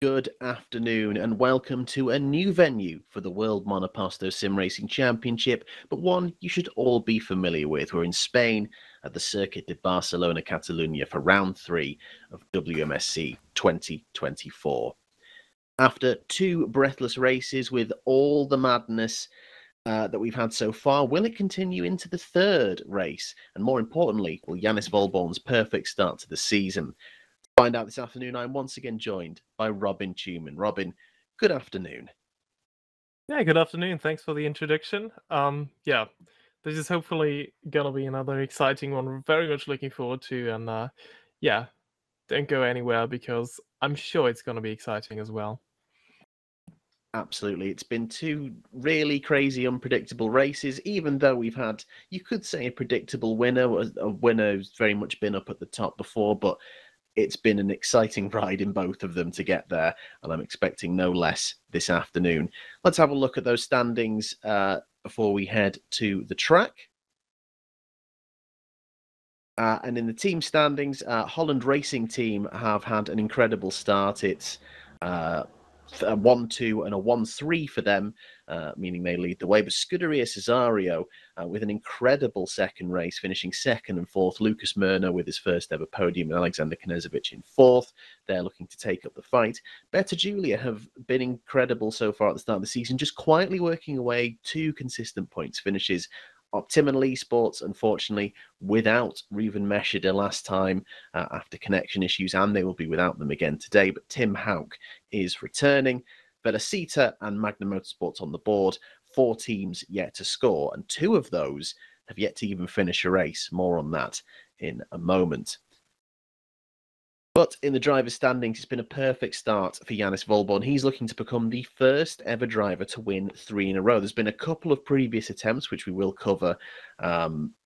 Good afternoon and welcome to a new venue for the World Monoposto Sim Racing Championship, but one you should all be familiar with. We're in Spain at the Circuit de Barcelona, Catalunya for round 3 of WMSC 2024. After 2 breathless races with all the madness that we've had so far, will it continue into the 3rd race? And more importantly, will Yanis Volborn's perfect start to the season? Find out this afternoon, I'm once again joined by Robin Ciuman. Robin, good afternoon. Yeah, good afternoon. Thanks for the introduction. Yeah, this is hopefully gonna be another exciting one. We're very much looking forward to, and yeah, don't go anywhere because I'm sure it's gonna be exciting as well. Absolutely. It's been 2 really crazy, unpredictable races, even though we've had, you could say, a predictable winner, a winner who's very much been up at the top before, but it's been an exciting ride in both of them to get there, and I'm expecting no less this afternoon. Let's have a look at those standings before we head to the track. And in the team standings, Holland Racing Team have had an incredible start. It's a 1-2 and a 1-3 for them, meaning they lead the way. But Scuderia Cesario with an incredible second race, finishing 2nd and 4th. Lucas Murner with his first ever podium, and Alexander Knezovic in 4th. They're looking to take up the fight. Better Julia have been incredible so far at the start of the season, just quietly working away 2 consistent points finishes. Optimum Esports, unfortunately, without Reuven Meshida last time after connection issues, and they will be without them again today. But Tim Houck is returning. Velocita and Magnum Motorsports on the board. 4 teams yet to score, and 2 of those have yet to even finish a race. More on that in a moment. But in the driver's standings, it's been a perfect start for Yanis Volborn. He's looking to become the first ever driver to win 3 in a row. There's been a couple of previous attempts, which we will cover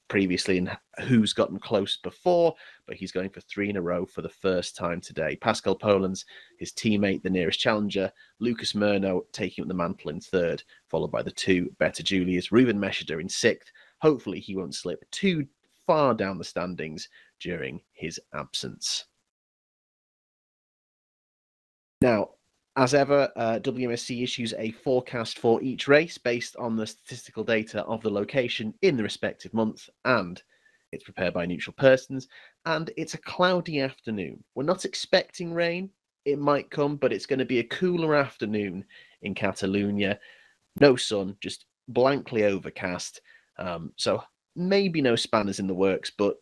previously, and who's gotten close before, but he's going for 3 in a row for the first time today. Pascal Polens, his teammate, the nearest challenger. Lucas Murno taking up the mantle in 3rd, followed by the 2 Better Julias. Reuven Meshida in 6th. Hopefully he won't slip too far down the standings during his absence. Now, as ever, WMSC issues a forecast for each race based on the statistical data of the location in the respective month, and it's prepared by neutral persons, and it's a cloudy afternoon. We're not expecting rain. It might come, but it's going to be a cooler afternoon in Catalunya. No sun, just blankly overcast. So maybe no spanners in the works, but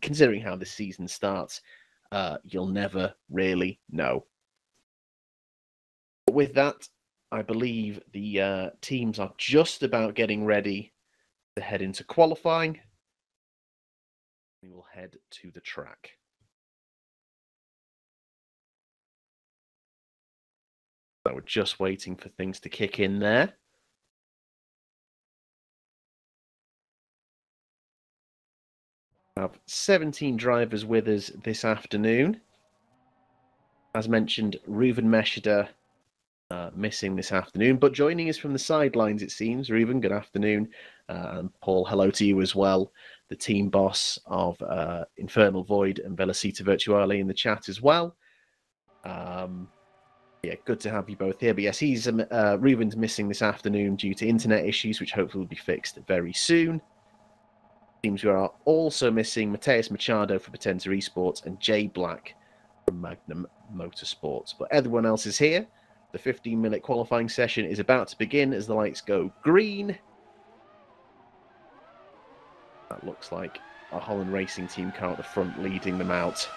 considering how the season starts, you'll never really know. With that, I believe the teams are just about getting ready to head into qualifying. We will head to the track. So we're just waiting for things to kick in there. We have 17 drivers with us this afternoon. As mentioned, Reuven Meshida missing this afternoon, but joining us from the sidelines, it seems. Reuven, good afternoon. And Paul, hello to you as well. The team boss of Infernal Void and Velocita Virtuale in the chat as well. Yeah, good to have you both here. But yes, Reuven's missing this afternoon due to internet issues, which hopefully will be fixed very soon. Teams we are also missing Mateus Machado for Potenza Esports and Jay Black from Magnum Motorsports. But everyone else is here. The 15-minute qualifying session is about to begin as the lights go green. That looks like a Holland Racing Team car at the front leading them out.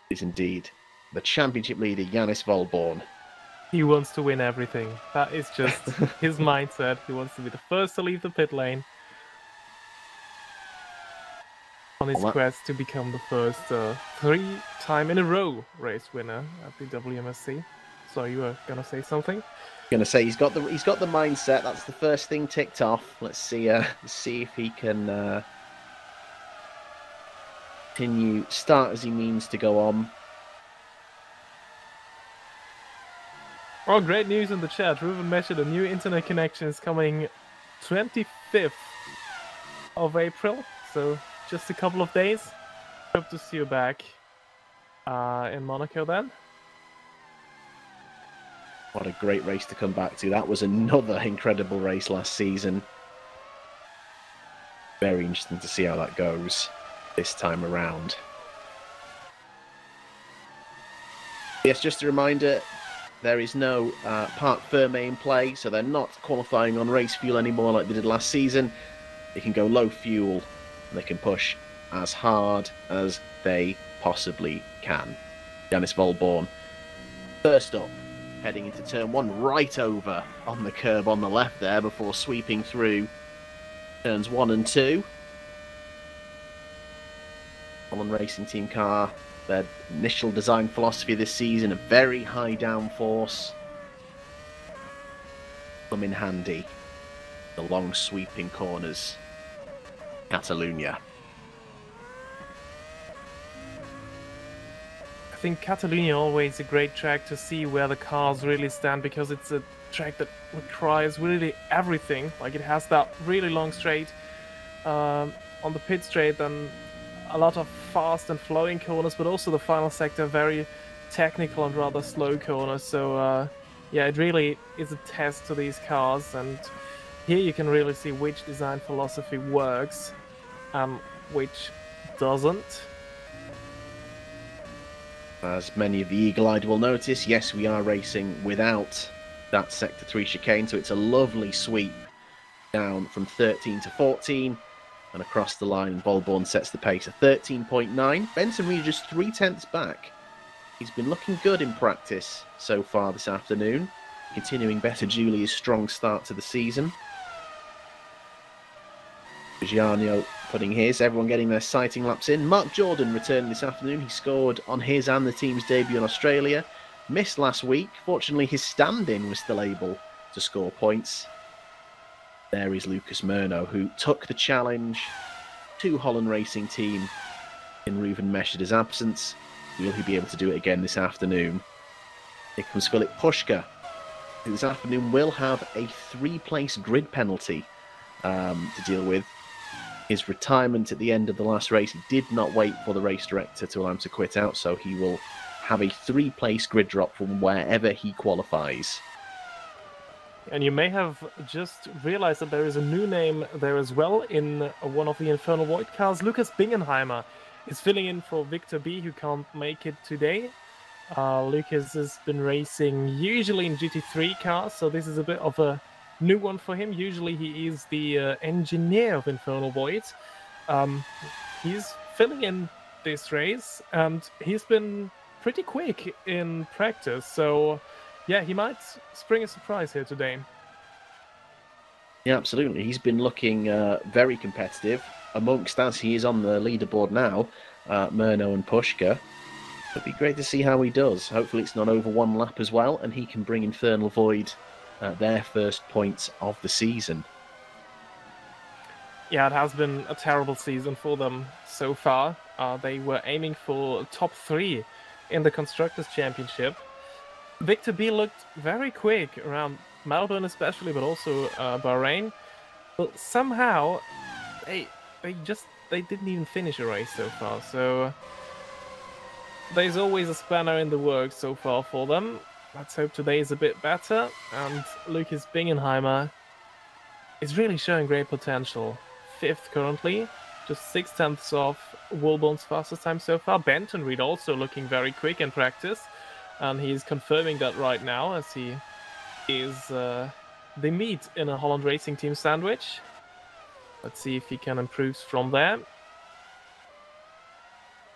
It is indeed the championship leader, Yanis Volborn. He wants to win everything. That is just his mindset. He wants to be the first to leave the pit lane on his quest to become the first 3-time in a row race winner at the WMSC. So you were gonna say something? Gonna say he's got the mindset. That's the first thing ticked off. Let's see if he can continue start as he means to go on. Oh, great news in the chat. Ruben mentioned a new internet connection is coming 25th of April, so just a couple of days. Hope to see you back in Monaco then. What a great race to come back to. That was another incredible race last season. Very interesting to see how that goes this time around. Yes, just a reminder, there is no Parc Fermé in play, so they're not qualifying on race fuel anymore like they did last season. They can go low fuel, and they can push as hard as they possibly can. Janis Volborn, first up, heading into turn one, right over on the curb on the left there before sweeping through turns 1 and 2. Holland Racing Team car, their initial design philosophy this season, a very high downforce. Come in handy. The long sweeping corners. Catalunya. I think Catalunya always a great track to see where the cars really stand, because it's a track that requires really everything. Like, it has that really long straight on the pit straight, and a lot of fast and flowing corners, but also the final sector very technical and rather slow corners. So yeah, it really is a test to these cars, and here you can really see which design philosophy works and which doesn't. As many of the eagle-eyed will notice, yes, we are racing without that Sector 3 chicane, so it's a lovely sweep down from 13 to 14 and across the line. Volborn sets the pace at 13.9. Benson Reed just 3/10 back. He's been looking good in practice so far this afternoon, continuing better Julia's strong start to the season. Gianni putting his, everyone getting their sighting laps in. Mark Jordan returned this afternoon. He scored on his and the team's debut in Australia. Missed last week. Fortunately, his stand-in was still able to score points. There is Lucas Murno, who took the challenge to Holland Racing Team in Ruven Meshida's absence. Will he be able to do it again this afternoon? Here comes Philip Pushka, who this afternoon will have a 3-place grid penalty to deal with. His retirement at the end of the last race, he did not wait for the race director to allow him to quit out, so he will have a 3-place grid drop from wherever he qualifies. And you may have just realized that there is a new name there as well in one of the Infernal Void cars. Lucas Bingenheimer is filling in for Victor B, who can't make it today. Lucas has been racing usually in GT3 cars, so this is a bit of a new one for him. Usually he is the engineer of Infernal Void. He's filling in this race, and he's been pretty quick in practice, so yeah, he might spring a surprise here today. Yeah, absolutely. He's been looking very competitive. Amongst, as he is on the leaderboard now, Murno and Pushka. It'd be great to see how he does. Hopefully it's not over one lap as well, and he can bring Infernal Void their first points of the season. Yeah, it has been a terrible season for them so far. They were aiming for top 3 in the Constructors' Championship. Victor B looked very quick around Melbourne especially, but also Bahrain. But somehow they didn't even finish a race so far. So there's always a spanner in the works so far for them. Let's hope today is a bit better. And Lucas Bingenheimer is really showing great potential. 5th currently, just 6/10 off Wolborn's fastest time so far. Benton Reed also looking very quick in practice, and he's confirming that right now as he is they meet in a Holland Racing Team sandwich. Let's see if he can improve from there.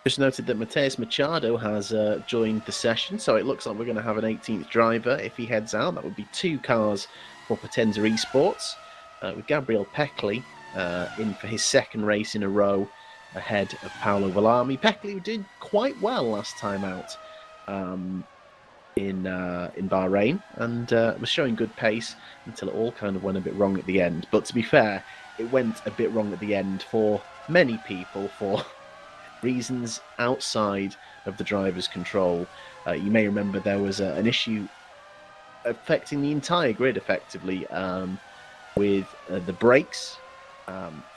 Just noted that Mateus Machado has joined the session, so it looks like we're going to have an 18th driver if he heads out. That would be 2 cars for Potenza Esports, with Gabriel Peckley in for his 2nd race in a row ahead of Paolo Villami. Peckley did quite well last time out in Bahrain, and was showing good pace until it all kind of went a bit wrong at the end. But to be fair, it went a bit wrong at the end for many people for reasons outside of the driver's control. You may remember there was an issue affecting the entire grid effectively, with the brakes.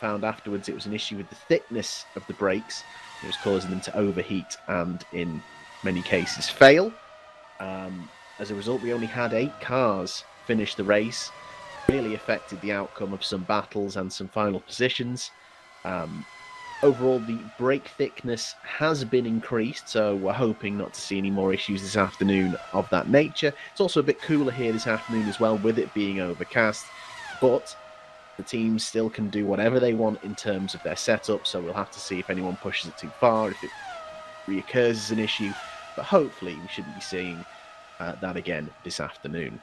Found afterwards it was an issue with the thickness of the brakes. It was causing them to overheat and in many cases fail. As a result, we only had 8 cars finish the race. Really affected the outcome of some battles and some final positions. Overall, the brake thickness has been increased, so we're hoping not to see any more issues this afternoon of that nature. It's also a bit cooler here this afternoon as well, with it being overcast, but the teams still can do whatever they want in terms of their setup, so we'll have to see if anyone pushes it too far, if it reoccurs as an issue, but hopefully we shouldn't be seeing that again this afternoon.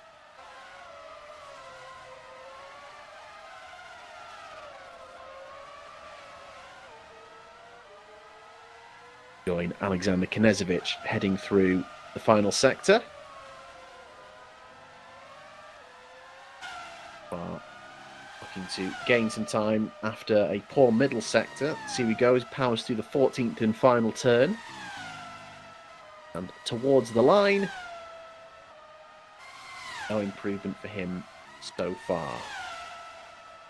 Join Alexander Knezevich heading through the final sector. Looking to gain some time after a poor middle sector. See he goes, powers through the 14th and final turn. And towards the line. No improvement for him so far.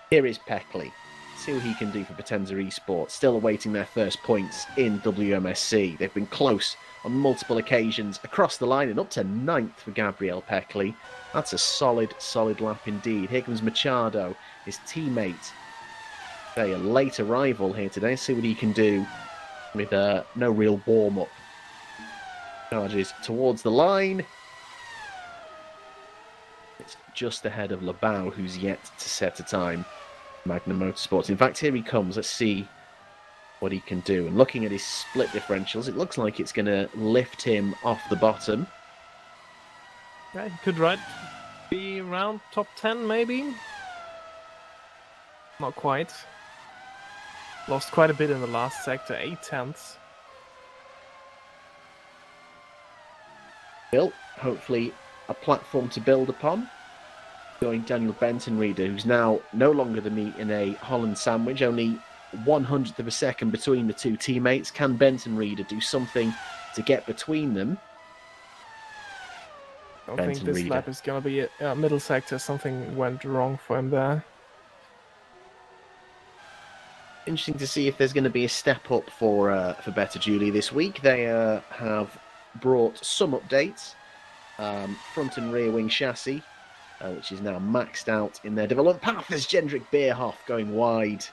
Here is Peckley. See what he can do for Potenza Esports. Still awaiting their first points in WMSC. They've been close on multiple occasions across the line and up to 9th for Gabriel Peckley. That's a solid lap indeed. Here comes Machado, his teammate. A late arrival here today. See what he can do with no real warm-up. Charges towards the line. It's just ahead of Labau, who's yet to set a time. Magnum Motorsports. In fact, here he comes. Let's see what he can do. And looking at his split differentials, it looks like it's going to lift him off the bottom. Yeah, he could be around top 10, maybe. Not quite. Lost quite a bit in the last sector, 8/10. Still, hopefully, a platform to build upon. Going Daniel Benton-Reader, who's now no longer the meat in a Holland sandwich, only 1/100th of a second between the two teammates. Can Benton-Reader do something to get between them? I don't think this lap is going to be a middle sector. Something went wrong for him there. Interesting to see if there's going to be a step up for Better Julie this week. They have brought some updates. Front and rear wing chassis. Which is now maxed out in their development path. There's Jendrik Beerhoff going wide.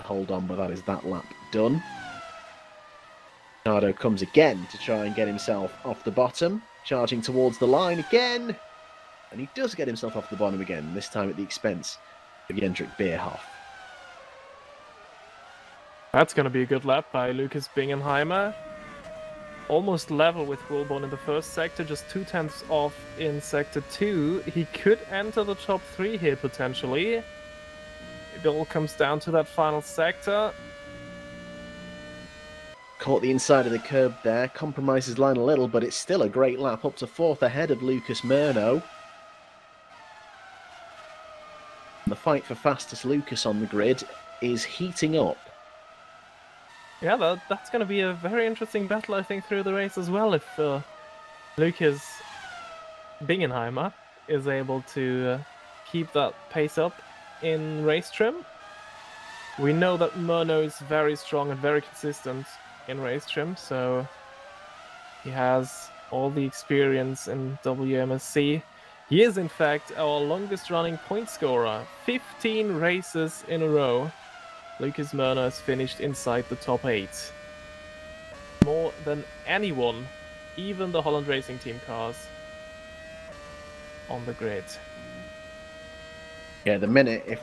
Hold on, but that is that lap done. Nardo comes again to try and get himself off the bottom. Charging towards the line again. And he does get himself off the bottom again, this time at the expense of Jendrik Beerhoff. That's going to be a good lap by Lucas Bingenheimer. Almost level with Wilborn in the first sector, just 2/10 off in sector 2. He could enter the top 3 here potentially. It all comes down to that final sector. Caught the inside of the curb there, compromises line a little, but it's still a great lap, up to 4th ahead of Lucas Murno. The fight for fastest Lucas on the grid is heating up. Yeah, that's going to be a very interesting battle, I think, through the race as well, if Lucas Bingenheimer is able to keep that pace up in race trim. We know that Murno is very strong and very consistent in race trim, so he has all the experience in WMSC. He is, in fact, our longest-running point scorer. 15 races in a row. Lucas Murno has finished inside the top 8. More than anyone, even the Holland Racing Team cars on the grid. Yeah, the minute if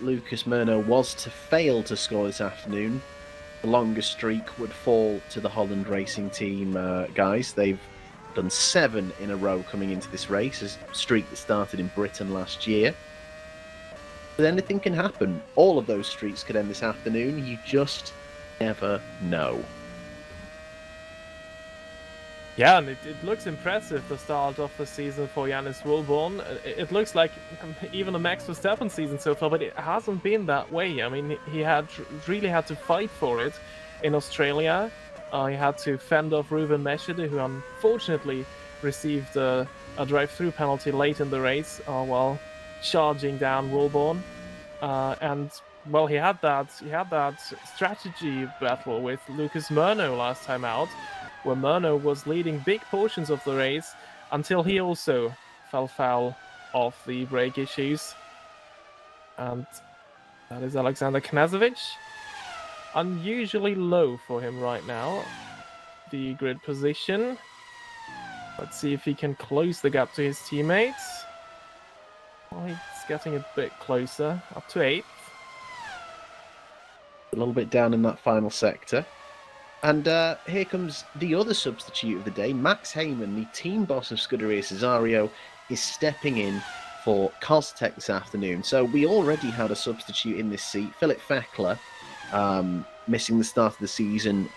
Lucas Murno was to fail to score this afternoon, the longest streak would fall to the Holland Racing Team guys. They've done 7 in a row coming into this race, a streak that started in Britain last year. But anything can happen. All of those streaks could end this afternoon. You just never know. Yeah, and it looks impressive, the start of the season for Yannis Wilborn. It looks like even a Max Verstappen season so far, but it hasn't been that way. I mean, he really had to fight for it. in Australia. He had to fend off Ruben Meshide, who unfortunately received a drive-through penalty late in the race while charging down Wilborn, and well, he had that strategy battle with Lucas Murno last time out, where Murno was leading big portions of the race until he also fell foul of the brake issues. And that is Alexander Knazovic. Unusually low for him right now, the grid position. Let's see if he can close the gap to his teammates. Well, he's getting a bit closer, up to 8th. A little bit down in that final sector. And here comes the other substitute of the day. Max Heyman, the team boss of Scuderia Cesario, is stepping in for Costech this afternoon. So we already had a substitute in this seat, Philip Feckler, missing the start of the season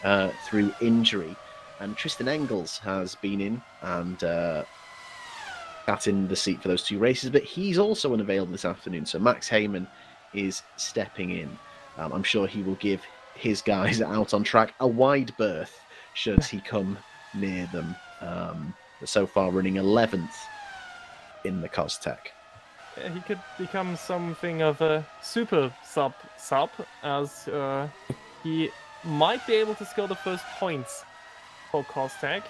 through injury. And Tristan Engels has been in and sat in the seat for those 2 races, but he's also unavailable this afternoon. So Max Heyman is stepping in. I'm sure he will give his guys out on track a wide berth should he come near them. But so far running 11th in the Costech. Yeah, he could become something of a super sub, as he might be able to score the first points for Costech.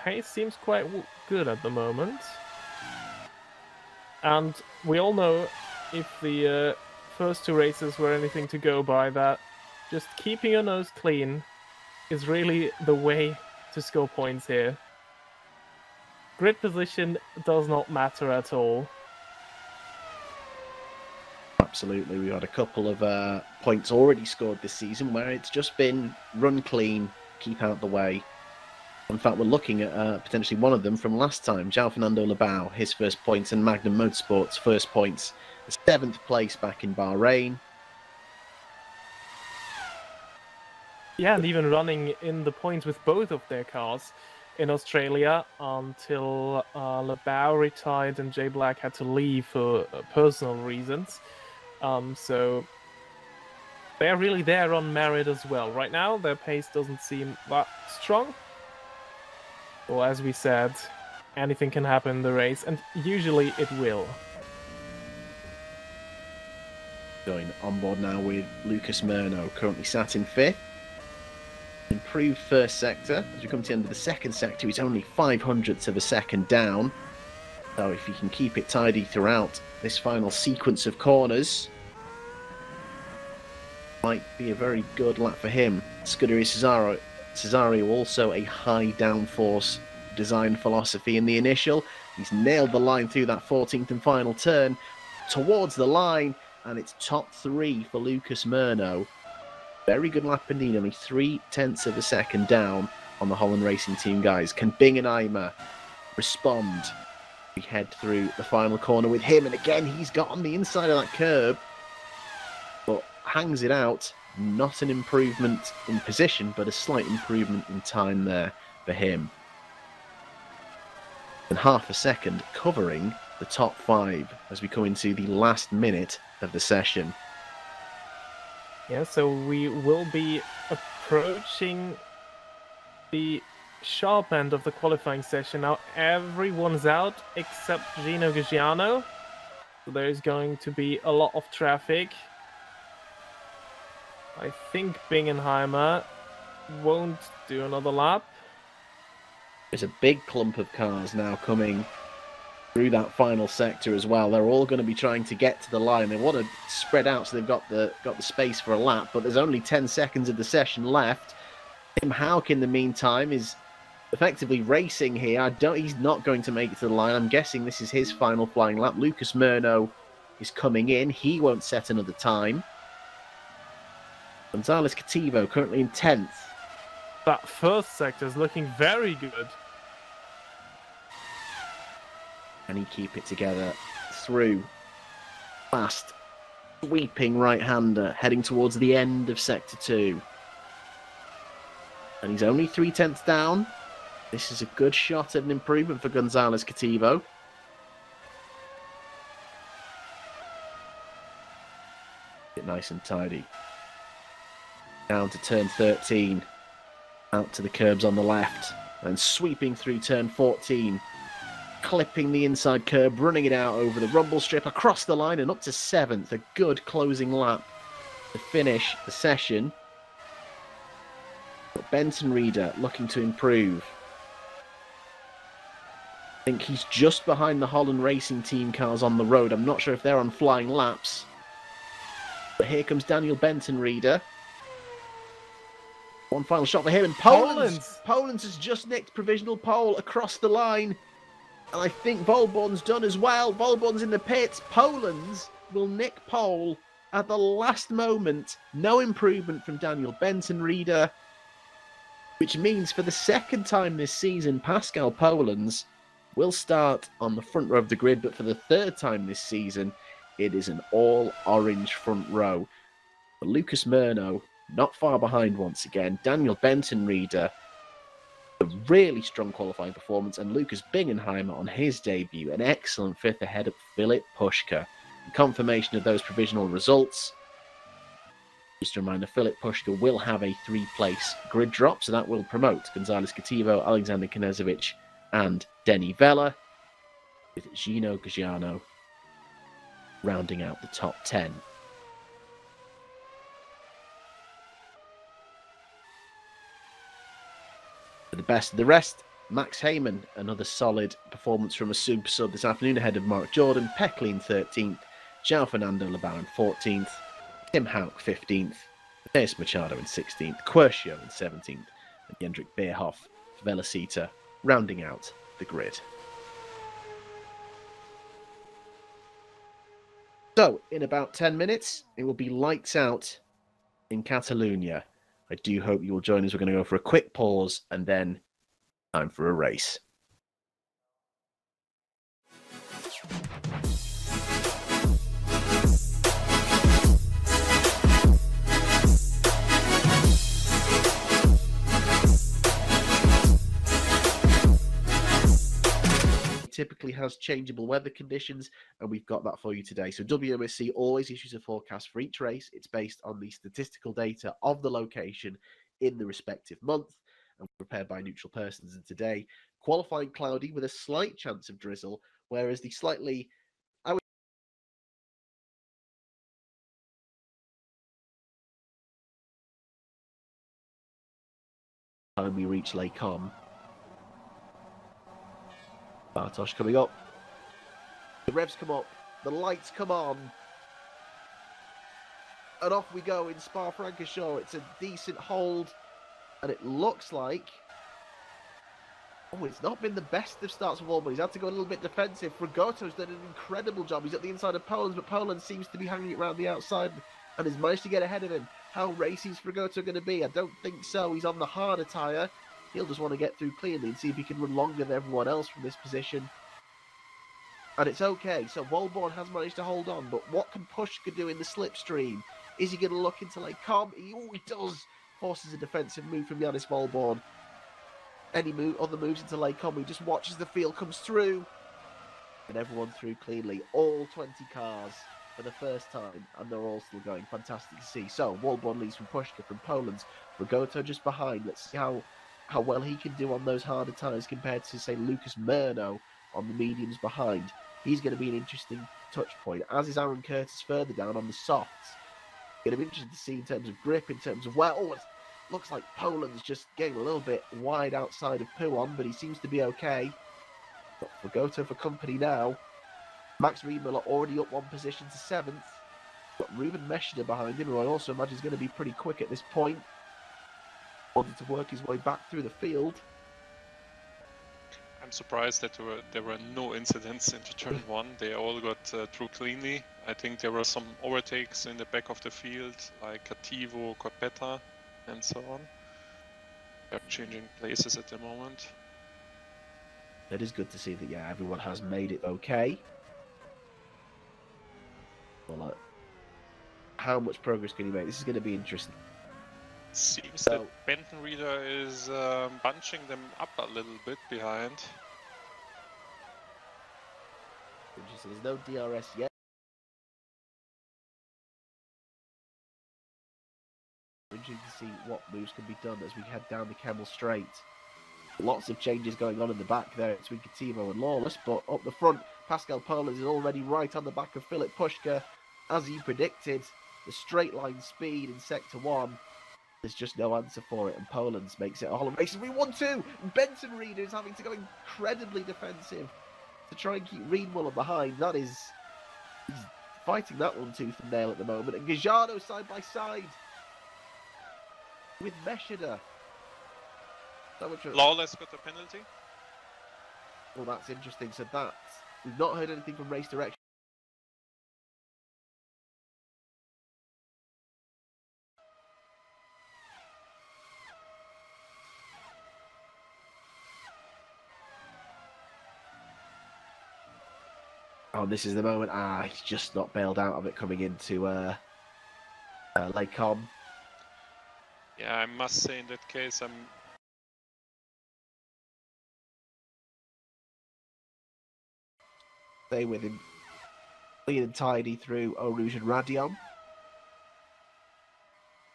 Pace seems quite good at the moment. And we all know, if the first 2 races were anything to go by, that just keeping your nose clean is really the way to score points here. Grid position does not matter at all. Absolutely, we've had a couple of points already scored this season where it's just been run clean, keep out the way. In fact, we're looking at potentially one of them from last time, João Fernando Lebao, his first points, and Magnum Motorsport's first points. The 7th place back in Bahrain. Yeah, and even running in the points with both of their cars in Australia until Lebao retired and Jay Black had to leave for personal reasons. So they're really there on merit as well. Right now, their pace doesn't seem that strong. Well, as we said, anything can happen in the race, and usually it will. Going on board now with Lucas Murno, currently sat in 5th. Improved first sector. As we come to the end of the second sector, he's only 0.05 of a second down. So if he can keep it tidy throughout this final sequence of corners, might be a very good lap for him. Scuderia Cesario also a high downforce design philosophy in the initial. He's nailed the line through that 14th and final turn towards the line, and it's top 3 for Lucas Murno. Very good lap indeed, only 0.3 of a second down on the Holland Racing Team guys. Can Bing and Eimer respond? We head through the final corner with him, and again he's got on the inside of that curb, but hangs it out. Not an improvement in position, but a slight improvement in time there for him. And half a second covering the top 5 as we come into the last minute of the session. Yeah, so we will be approaching the sharp end of the qualifying session now. Everyone's out except Gino Gigiano. So there's going to be a lot of traffic. I think Bingenheimer won't do another lap. There's a big clump of cars now coming through that final sector as well. They're all going to be trying to get to the line. They want to spread out so they've got the space for a lap, but there's only 10 seconds of the session left. Tim Houck, in the meantime, is effectively racing here. He's not going to make it to the line. I'm guessing this is his final flying lap. Lucas Murno is coming in. He won't set another time. Gonzalez Cativo currently in 10th. That first sector is looking very good. Can he keep it together through? Fast, sweeping right-hander, heading towards the end of Sector 2. And he's only 0.3 down. This is a good shot at an improvement for Gonzalez Cativo. Get nice and tidy. Down to turn 13. Out to the curbs on the left. and sweeping through turn 14, clipping the inside curb, running it out over the rumble strip, across the line and up to 7th. A good closing lap to finish the session. But Benton Reader looking to improve. I think he's just behind the Holland Racing Team cars on the road. I'm not sure if they're on flying laps. But here comes Daniel Benton Reader. One final shot for him, and Poland's has just nicked provisional pole across the line. And I think Volborn's done as well. Volborn's in the pits. Poland's will nick pole at the last moment. No improvement from Daniel Benton Reader, which means for the second time this season, Pascal Poland's will start on the front row of the grid, but for the third time this season, it is an all-orange front row. But Lucas Murno, not far behind once again. Daniel Benton Reader, a really strong qualifying performance, and Lucas Bingenheimer on his debut, an excellent 5th ahead of Philip Pushka. The confirmation of those provisional results. Just a reminder, Philip Pushka will have a 3-place grid drop, so that will promote Gonzalez Cativo, Alexander Knezovic, and Denny Vella, with Gino Gagiano rounding out the top 10. For the best of the rest, Max Heyman, another solid performance from a super sub this afternoon ahead of Mark Jordan, Peckley in 13th, João Fernando Lebaron 14th, Tim Houck 15th, Mateus Machado in 16th, Quercio in 17th, and Jendrik Beerhoff for Velocita rounding out the grid. So, in about 10 minutes, it will be lights out in Catalonia. I do hope you will join us. We're going to go for a quick pause and then time for a race. Typically has changeable weather conditions, and we've got that for you today. So WMSC always issues a forecast for each race. It's based on the statistical data of the location in the respective month and prepared by neutral persons. And today, qualifying cloudy with a slight chance of drizzle, whereas the slightly time we reach Lake Com. Bartosz coming up. The revs come up. The lights come on. And off we go in Spa-Francorchamps. It's a decent hold. And it looks like... Oh, it's not been the best of starts of all, but he's had to go a little bit defensive. Fragoto's done an incredible job. He's at the inside of Poland, but Poland seems to be hanging around the outside and has managed to get ahead of him. How racy is Fragoto going to be? I don't think so. He's on the harder tyre. He'll just want to get through cleanly and see if he can run longer than everyone else from this position. And it's okay. So Volborn has managed to hold on, but what can Pushka do in the slipstream? Is he going to look into Lake Com? He does. Forces a defensive move from Yanis Volborn. Any other moves into Lake Com, he just watches the field comes through. And everyone through cleanly. All 20 cars for the first time, and they're all still going. Fantastic to see. So Volborn leads from Pushka from Poland. Fragoto just behind. Let's see how well he can do on those harder tyres compared to, say, Lucas Murno on the mediums behind. He's going to be an interesting touch point, as is Aaron Curtis further down on the softs. Going to be interesting to see in terms of grip, in terms of where... Oh, it looks like Poland's just getting a little bit wide outside of Puon, but he seems to be okay. Got Fragoto for company now. Max Riemüller already up one position to 7th. Got Ruben Meschner behind him, who I also imagine is going to be pretty quick at this point. Wanted to work his way back through the field. I'm surprised that there were no incidents into turn 1. They all got through cleanly. I think there were some overtakes in the back of the field, like Cativo, Coppetta, and so on. They're changing places at the moment. It is good to see that, yeah, everyone has made it okay. Well, how much progress can he make? This is going to be interesting. Seems that Benton Reader is bunching them up a little bit behind. Interesting. There's no DRS yet. Interesting to see what moves can be done as we head down the Kemmel Straight. Lots of changes going on in the back there between Kativo and Lawless, but up the front, Pascal Polens is already right on the back of Philip Pushka. As you predicted, the straight line speed in Sector 1, there's just no answer for it, and Polens makes it a Holland race. We 1-2! Benton Reed is having to go incredibly defensive to try and keep Riedmuller behind. He's fighting that one tooth and nail at the moment, and Gajano side by side with Meshida. Lawless got the penalty. Well, that's interesting. So we've not heard anything from race direction. Oh, this is the moment. He's just not bailed out of it coming into Lake Com. Yeah, I must say in that case, I'm stay with him. Clean and tidy through Eau Rouge and Radion.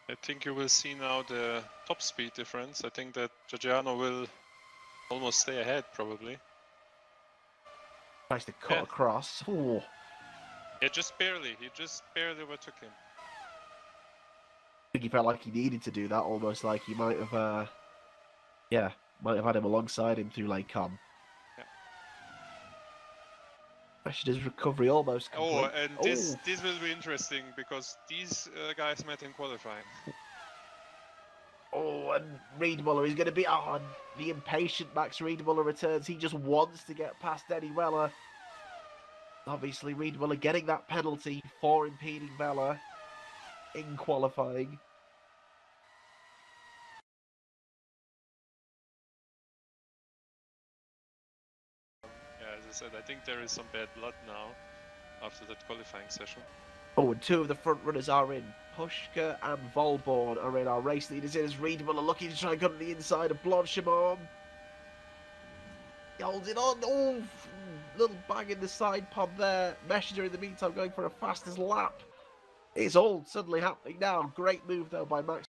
I think you will see now the top speed difference. I think that Giugiano will almost stay ahead, probably. Tries to cut across. Oh. Yeah, just barely. He just barely overtook him. I think he felt like he needed to do that, almost like he might have, might have had him alongside him through Lake Com. His recovery almost complete. Oh, and this will be interesting because these guys met in qualifying. Oh, and Riedmuller is going to be... Oh, and the impatient Max Riedmuller returns. He just wants to get past Denny Weller. Obviously, Riedmuller getting that penalty for impeding Weller in qualifying. As I said, I think there is some bad blood now after that qualifying session. Oh, and two of the front runners are in. Pushka and Volborn are in. Our race leaders in as Riedmuller looking to try and come to the inside of Blanchimont. He holds it on. Oh, little bang in the side pod there. Messenger in the meantime going for a fastest lap. It's all suddenly happening now. Great move though by Max.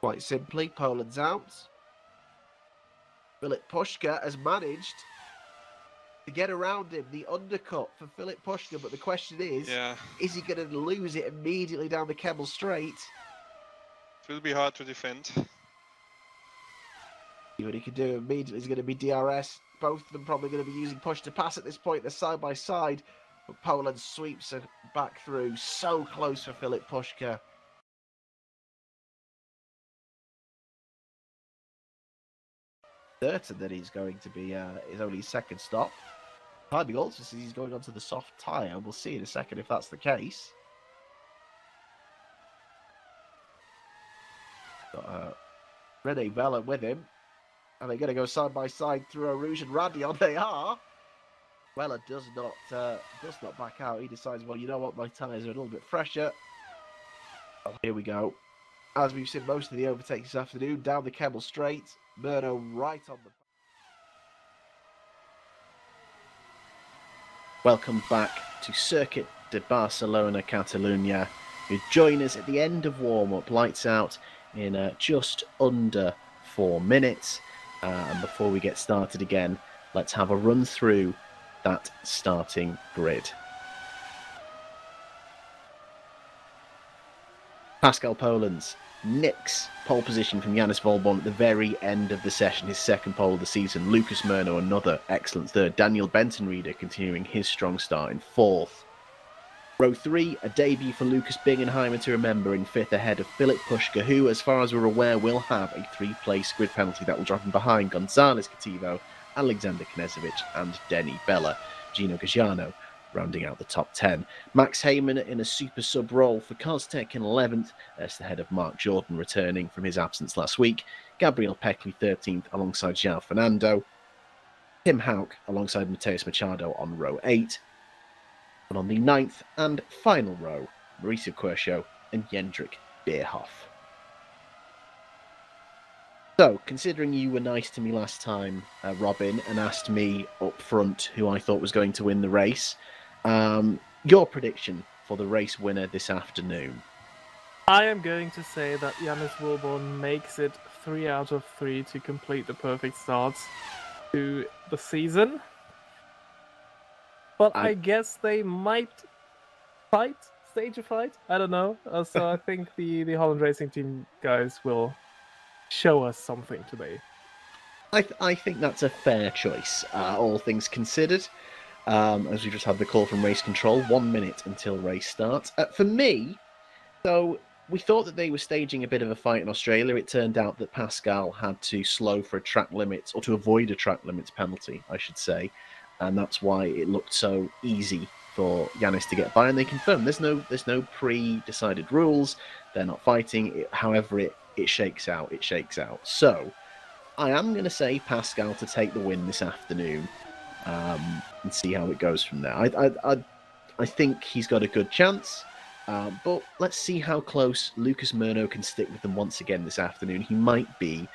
Quite simply, Poland's out. Philip Pushka has managed to get around him, the undercut for Philip Pushka, but the question is he going to lose it immediately down the Kemmel Straight? It will be hard to defend. See what he can do immediately is going to be DRS. Both of them probably going to be using push to pass at this point. They're side by side, but Poland sweeps it back through. So close for Philip Pushka. Certain that he's going to be his only second stop. Timing also says he's going onto the soft tyre. We'll see in a second if that's the case. Got Rene Vella with him. And they're going to go side by side through Eau Rouge and Radion. They are. Weller does not back out. He decides, well, you know what, my tyres are a little bit fresher. Well, here we go. As we've seen most of the overtakes this afternoon, down the Kemmel Straight. Murno right on the... Welcome back to Circuit de Barcelona, Catalunya. You join us at the end of warm-up, lights out in just under 4 minutes. And before we get started again, let's have a run through that starting grid. Pascal Polens nicks pole position from Yannis Volborn at the very end of the session, his second pole of the season. Lucas Murno, another excellent third. Daniel Benton-Reeder continuing his strong start in fourth. Row 3, a debut for Lucas Bingenheimer to remember in fifth ahead of Philip Pushka, who, as far as we're aware, will have a 3-place grid penalty that will drop him behind Gonzalez Cativo, Alexander Knezovic and Denny Bella. Gino Gajano rounding out the top 10. Max Heyman in a super sub role for Costec in 11th. That's ahead of Mark Jordan returning from his absence last week. Gabriel Peckley 13th alongside João Fernando. Tim Houck alongside Mateus Machado on row 8. And on the 9th and final row, Mauricio Quersho and Jendrik Beerhoff. So, considering you were nice to me last time, Robin, and asked me up front who I thought was going to win the race, your prediction for the race winner this afternoon? I am going to say that Yannis Wilborn makes it 3 out of 3 to complete the perfect start to the season. But I guess they might stage a fight. I don't know. So I think the Holland Racing Team guys will show us something today. I think that's a fair choice, all things considered. As we just had the call from race control, 1 minute until race starts. For me, so we thought that they were staging a bit of a fight in Australia. It turned out that Pascal had to slow for a track limits, or to avoid a track limits penalty, I should say. And that's why it looked so easy for Yannis to get by. And they confirmed there's no pre-decided rules. They're not fighting. However it shakes out, it shakes out. So I am going to say Pascal to take the win this afternoon, and see how it goes from there. I think he's got a good chance. But let's see how close Lucas Murno can stick with them once again this afternoon. He might be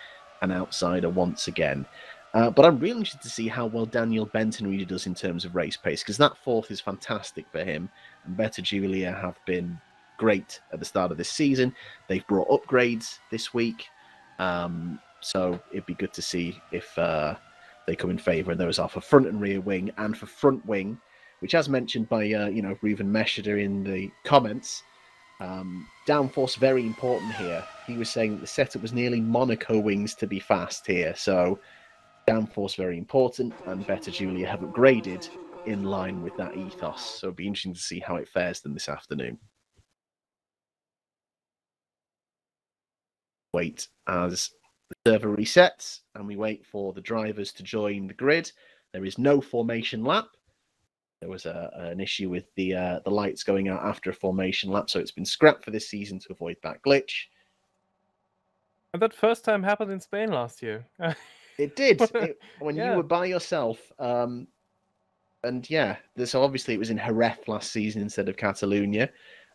an outsider once again. But I'm really interested to see how well Daniel Benton-Reader does in terms of race pace, because that fourth is fantastic for him. And Better Julia have been great at the start of this season. They've brought upgrades this week. So it'd be good to see if they come in favour. And those are for front and rear wing, and for front wing, which, as mentioned by Reuven Mesheder in the comments, downforce very important here. He was saying that the setup was nearly Monaco wings to be fast here, so downforce very important, and Better Julia have upgraded in line with that ethos. So it'll be interesting to see how it fares them this afternoon. Wait as the server resets, and we wait for the drivers to join the grid. There is no formation lap. There was an issue with the lights going out after a formation lap, so it's been scrapped for this season to avoid that glitch. And that first time happened in Spain last year. It did, when you were by yourself. And yeah, so obviously it was in Jerez last season instead of Catalonia,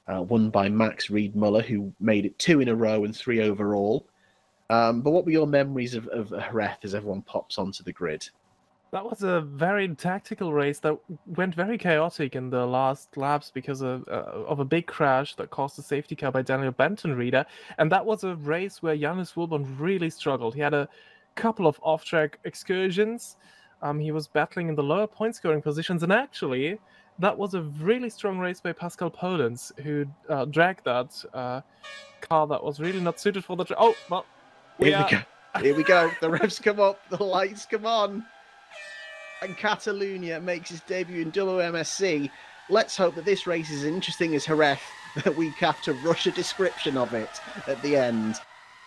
won by Max Reed-Muller, who made it 2 in a row and 3 overall. But what were your memories of Jerez as everyone pops onto the grid? That was a very tactical race that went very chaotic in the last laps because of a big crash that caused a safety car by Daniel Benton-Reader. And that was a race where Yannis Wilborn really struggled. He had a couple of off-track excursions. He was battling in the lower point-scoring positions. And actually, that was a really strong race by Pascal Polens, who dragged that car that was really not suited for the... Oh, well, Here we go. The revs come up. The lights come on. And Catalunya makes his debut in WMSC. Let's hope that this race is as interesting as Jerez, that we have to rush a description of it at the end.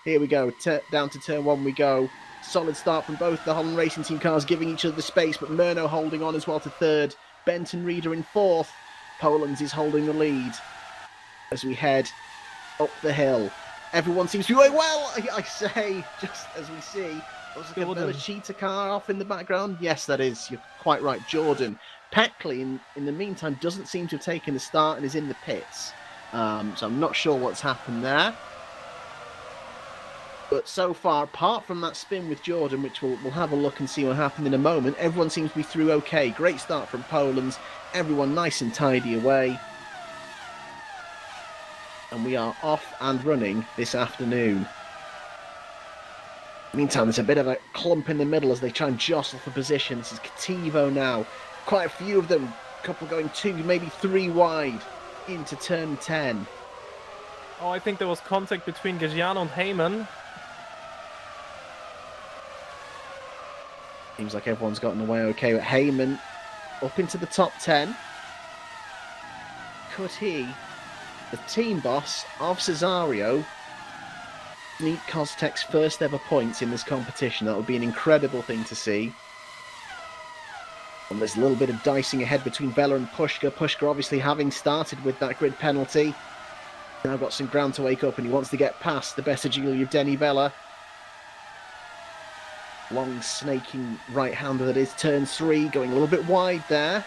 Here we go, down to turn 1 we go. Solid start from both the Holland Racing Team cars, giving each other the space, but Murno holding on as well to third. Benton-Reader in fourth. Polens is holding the lead as we head up the hill. Everyone seems to be going well, I say, just as we see. Was a Bella Cheetah car off in the background? Yes, that is. You're quite right. Jordan. Peckley, in the meantime, doesn't seem to have taken the start and is in the pits. So I'm not sure what's happened there. But so far, apart from that spin with Jordan, which we'll have a look and see what happened in a moment, everyone seems to be through okay. Great start from Polens. Everyone nice and tidy away. And we are off and running this afternoon. Meantime, there's a bit of a clump in the middle as they try and jostle for position. This is Kativo now. Quite a few of them. A couple going 2, maybe 3 wide into turn 10. Oh, I think there was contact between Gagiano and Heyman. Seems like everyone's gotten away okay with Heyman up into the top 10. Could he, the team boss of Cesario, sneak Kostek's first ever points in this competition? That would be an incredible thing to see. And there's a little bit of dicing ahead between Vela and Pushka. Pushka obviously having started with that grid penalty. Now got some ground to wake up, and he wants to get past the Better Julia of Denny Vela. Long snaking right-hander that is turn 3, going a little bit wide there.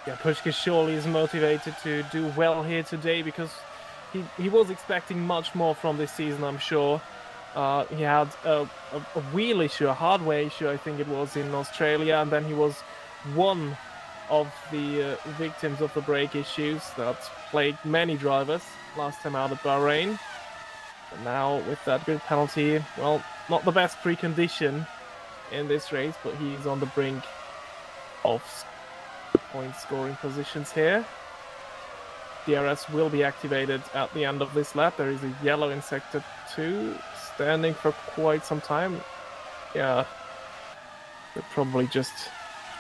Yeah, Pushka surely is motivated to do well here today, because he was expecting much more from this season, I'm sure. He had a wheel issue, a hardware issue, I think it was, in Australia, and then he was one of the victims of the brake issues that plagued many drivers last time out at Bahrain. And now with that grid penalty, well, not the best precondition in this race, but he's on the brink of point scoring positions here. DRS will be activated at the end of this lap. There is a yellow in sector 2 standing for quite some time. Yeah, they're probably just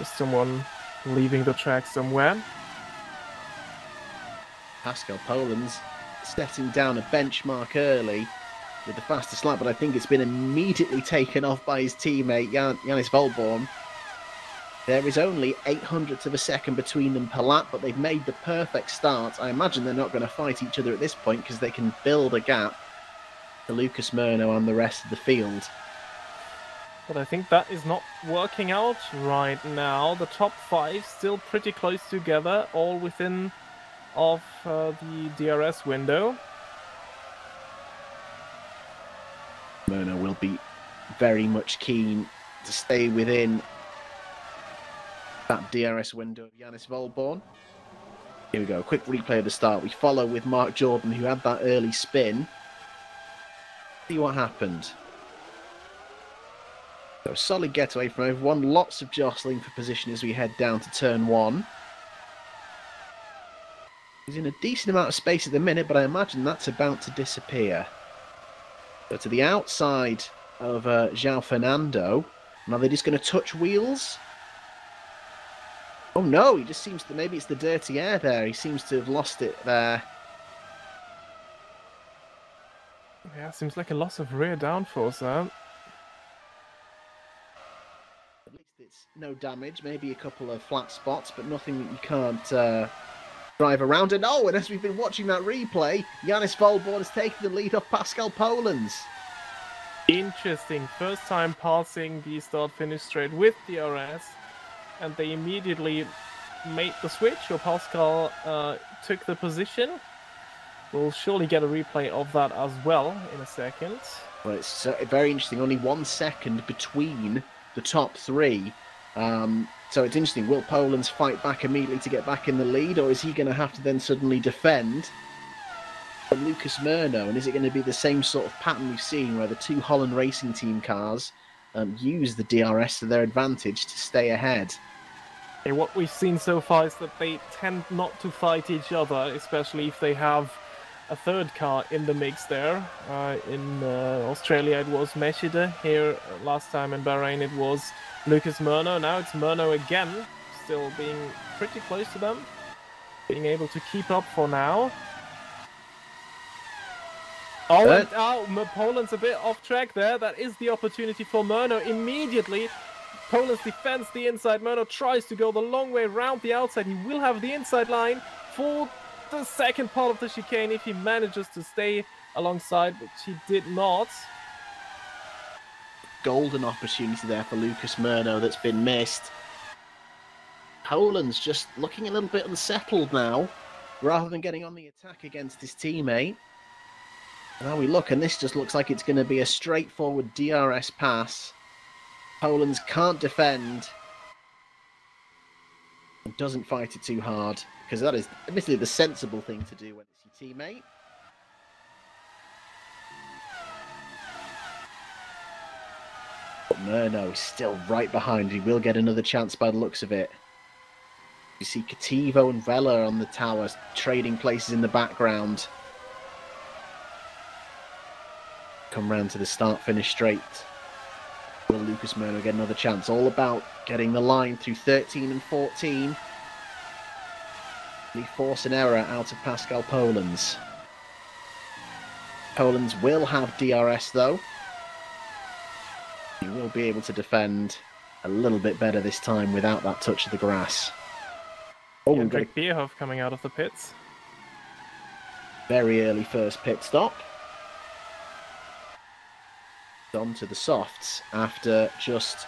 someone leaving the track somewhere. Pascal Poland's setting down a benchmark early with the fastest lap, but I think it's been immediately taken off by his teammate Yannis Volborn. There is only 0.08 of a second between them per lap, but they've made the perfect start. I imagine they're not going to fight each other at this point because they can build a gap to Lucas Murno and the rest of the field. But I think that is not working out right now. The top 5 still pretty close together, all within of the DRS window. Murno will be very much keen to stay within that DRS window of Yannis Volborn. Here we go, quick replay of the start. We follow with Mark Jordan, who had that early spin. See what happened. So a solid getaway from everyone. Lots of jostling for position as we head down to turn 1. He's in a decent amount of space at the minute, but I imagine that's about to disappear. So to the outside of João Fernando. Now they're just going to touch wheels. Oh no, he just seems to, maybe it's the dirty air there. He seems to have lost it there. Yeah, seems like a loss of rear downforce there. At least it's no damage, maybe a couple of flat spots, but nothing that you can't drive around. And oh, and as we've been watching that replay, Yannis Volborn has taken the lead off Pascal Polands. Interesting, first time passing the start-finish straight with DRS. And they immediately made the switch, or Pascal took the position. We'll surely get a replay of that as well in a second. Well, it's very interesting. Only 1 second between the top 3. So it's interesting. Will Polands fight back immediately to get back in the lead, or is he going to have to then suddenly defend from Lucas Murno? And is it going to be the same sort of pattern we've seen where the 2 Holland Racing Team cars use the DRS to their advantage to stay ahead? Okay, what we've seen so far is that they tend not to fight each other, especially if they have a third car in the mix there. In Australia it was Meshide, here last time in Bahrain it was Lucas Murno. Now it's Murno again, still being pretty close to them, being able to keep up for now. Oh, and Poland's a bit off track there. That is the opportunity for Murno immediately. Poland's defends the inside. Murno tries to go the long way around the outside. He will have the inside line for the second part of the chicane if he manages to stay alongside, which he did not. Golden opportunity there for Lucas Murno that's been missed. Poland's just looking a little bit unsettled now, rather than getting on the attack against his teammate. Now we look, and this just looks like it's going to be a straightforward DRS pass. Poland's can't defend and doesn't fight it too hard, because that is admittedly the sensible thing to do when it's your teammate. But Murno is still right behind. He will get another chance by the looks of it. You see Kativo and Vela on the tower trading places in the background. Come round to the start-finish straight. Will Lucas Murno get another chance? All about getting the line through 13 and 14. We force an error out of Pascal Polands. Polands will have DRS though. He will be able to defend a little bit better this time without that touch of the grass. Oh, we've got a Bierhoff coming out of the pits. very early first pit stop. On to the softs after just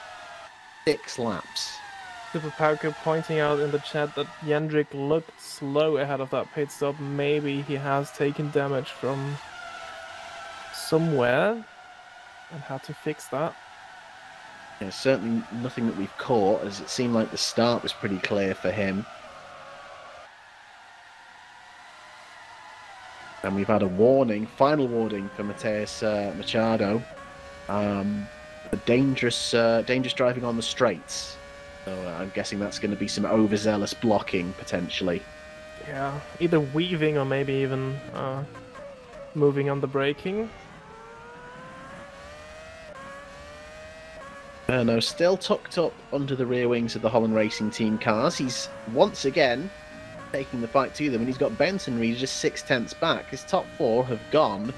6 laps. Super Pauker pointing out in the chat that Jendrik looked slow ahead of that pit stop. Maybe he has taken damage from somewhere and had to fix that. Yeah, certainly nothing that we've caught, as it seemed like the start was pretty clear for him. And we've had a warning, final warning for Mateus Machado. Dangerous driving on the straights. So I'm guessing that's going to be some overzealous blocking, potentially. Yeah, either weaving or maybe even moving on the braking. No, still tucked up under the rear wings of the Holland Racing Team cars. He's once again taking the fight to them, and he's got Benson Reed just 6/10 back. His top four have gone.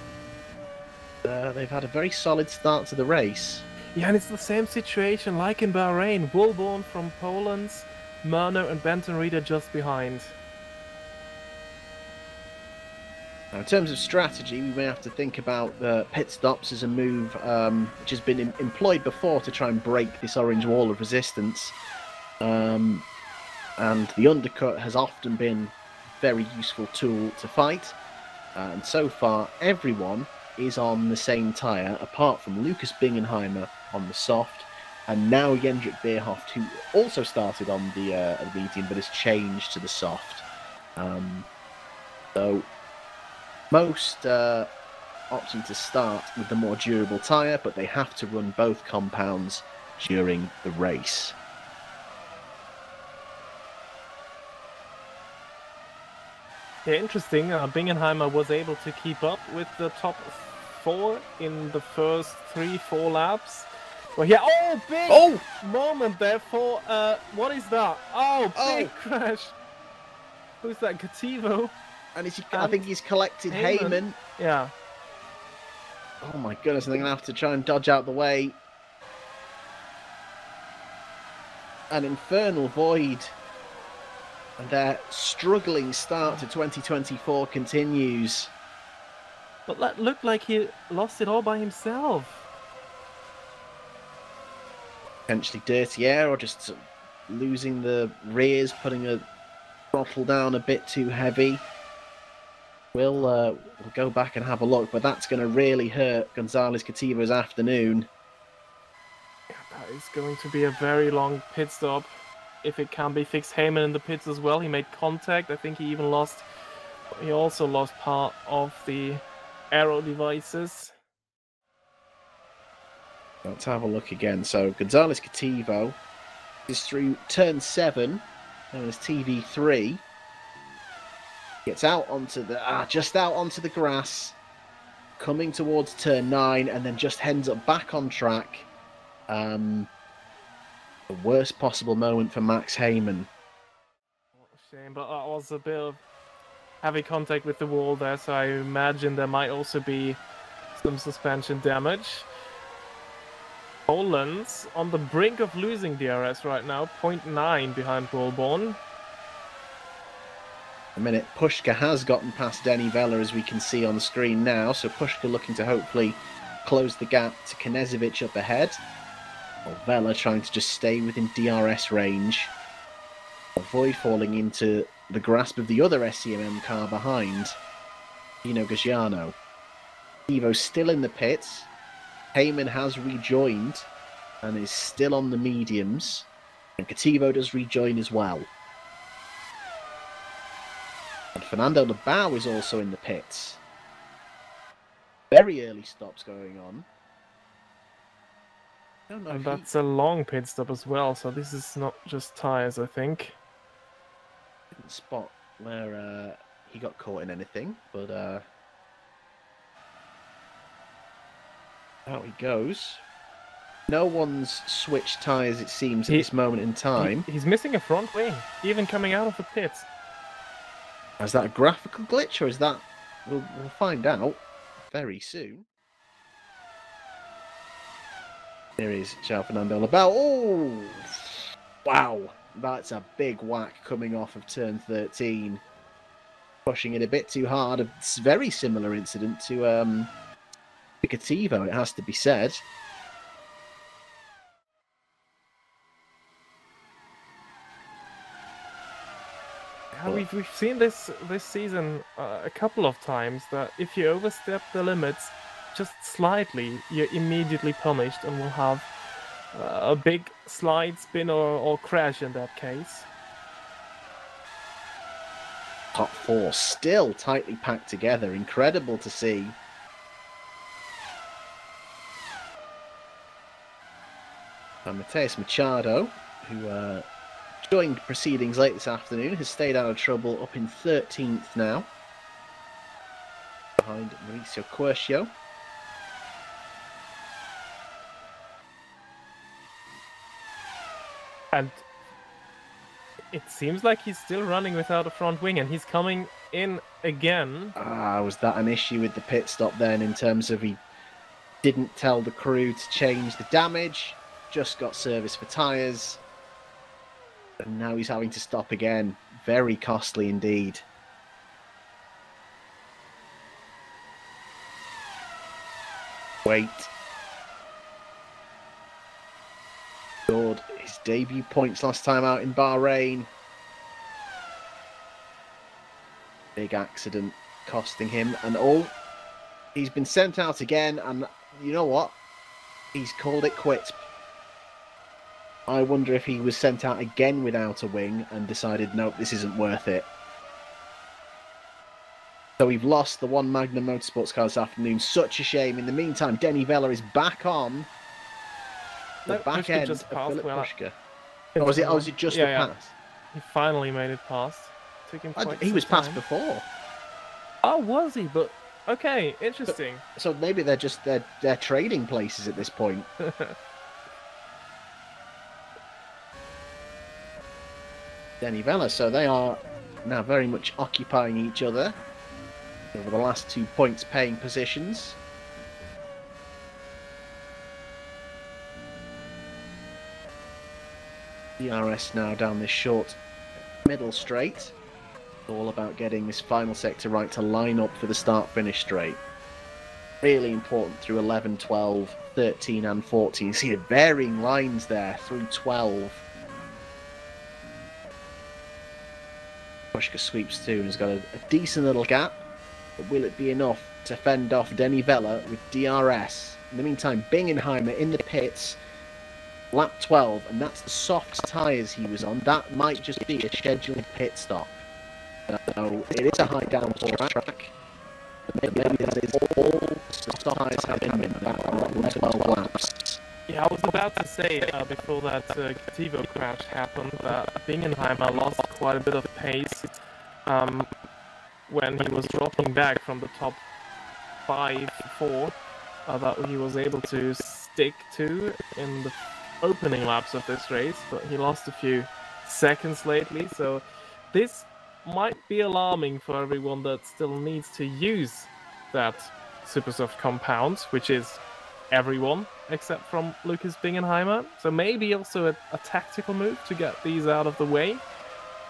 They've had a very solid start to the race. Yeah, and it's the same situation like in Bahrain. Woolborn from Poland, Murno and Benton Reed are just behind. Now, in terms of strategy, we may have to think about pit stops as a move which has been employed before to try and break this orange wall of resistance. And the undercut has often been a very useful tool to fight. And so far, everyone is on the same tyre, apart from Lucas Bingenheimer on the soft, and now Jendrik Beerhoft, who also started on the medium but has changed to the soft. So most opting to start with the more durable tyre, but they have to run both compounds during the race. Yeah, interesting. Bingenheimer was able to keep up with the top four in the first 3-4 laps. Well, yeah, big moment there for, what is that? Big crash. Who's that, Gativo? And I think he's collected Heyman. Yeah. Oh my goodness, they're going to have to try and dodge out the way. An infernal void. And their struggling start to 2024 continues. But that looked like he lost it all by himself. Potentially dirty air, or just losing the rears, putting a throttle down a bit too heavy. We'll go back and have a look, but that's going to really hurt Gonzalez Cativo's afternoon. Yeah, that is going to be a very long pit stop. If it can be fixed. Heyman in the pits as well. He made contact. I think he also lost part of the aero devices. Let's have a look again. So Gonzalez Cativo is through turn 7, known as TV3. Gets out onto the just out onto the grass, coming towards turn 9, and then just ends up back on track. The worst possible moment for Max Heyman. What a shame, but that was a bit of heavy contact with the wall there, so I imagine there might also be some suspension damage. Poland's on the brink of losing DRS right now, 0.9 behind Woolborn. A minute, Pushka has gotten past Denny Vella, as we can see on the screen now, so Pushka looking to hopefully close the gap to Knežević up ahead. Well, Vella trying to just stay within DRS range, avoid falling into the grasp of the other SCMM car behind, Dino Gagiano. Evo's still in the pits. Heyman has rejoined and is still on the mediums, and Cativo does rejoin as well. And Fernando Lebao is also in the pits. Very early stops going on. And that's a long pit stop as well, so this is not just tyres, I think. Didn't spot where he got caught in anything, but out he goes. No one's switched tyres, it seems, at this moment in time. He's missing a front wing, even coming out of the pits. Is that a graphical glitch, or is that... We'll find out very soon. There is João Fernando Lebao. Oh! Wow! That's a big whack coming off of turn 13. Pushing it a bit too hard. A very similar incident to Cativo, it has to be said. Yeah, we've seen this season a couple of times, that if you overstep the limits just slightly, you're immediately punished and will have a big slide, spin, or crash in that case. Top four still tightly packed together. Incredible to see. And Mateus Machado, who joined proceedings late this afternoon, has stayed out of trouble, up in 13th now, behind Mauricio Quercio. And it seems like he's still running without a front wing, and he's coming in again. Was that an issue with the pit stop then, in terms of he didn't tell the crew to change the damage, just got service for tyres, and now he's having to stop again. Very costly indeed. Wait. Scored his debut points last time out in Bahrain. Big accident costing him, and he's been sent out again, and you know what? He's called it quits. I wonder if he was sent out again without a wing and decided, nope, this isn't worth it. So we've lost the one Magnum Motorsports car this afternoon. Such a shame. In the meantime, Denny Vella is back on the back Pushka end just of passed Philip well. Pushka. Oh, was it just the pass? He finally made it past. Took him quite He was some past time. before. Oh, was he? But okay, interesting. So maybe they're trading places at this point. Denny Vella, so they are now very much occupying each other over the last 2 points paying positions. DRS now down this short middle straight. It's all about getting this final sector right to line up for the start-finish straight. Really important through 11, 12, 13 and 14. You see the varying lines there through 12. Pushka sweeps too and has got a decent little gap, but will it be enough to fend off Denny Vella with DRS? In the meantime, Bingenheimer in the pits, lap 12, and that's the soft tyres he was on. That might just be a scheduled pit stop. So it is a high downforce track. Maybe that is all the soft tyres have in them. That 12 laps. Yeah, I was about to say before that Tivo crash happened that Bingenheimer lost quite a bit of pace when he was dropping back from the top 5-4 that he was able to stick to in the opening laps of this race, but he lost a few seconds lately, so this might be alarming for everyone that still needs to use that Supersoft compound, which is everyone except from Lucas Bingenheimer. So maybe also a tactical move to get these out of the way.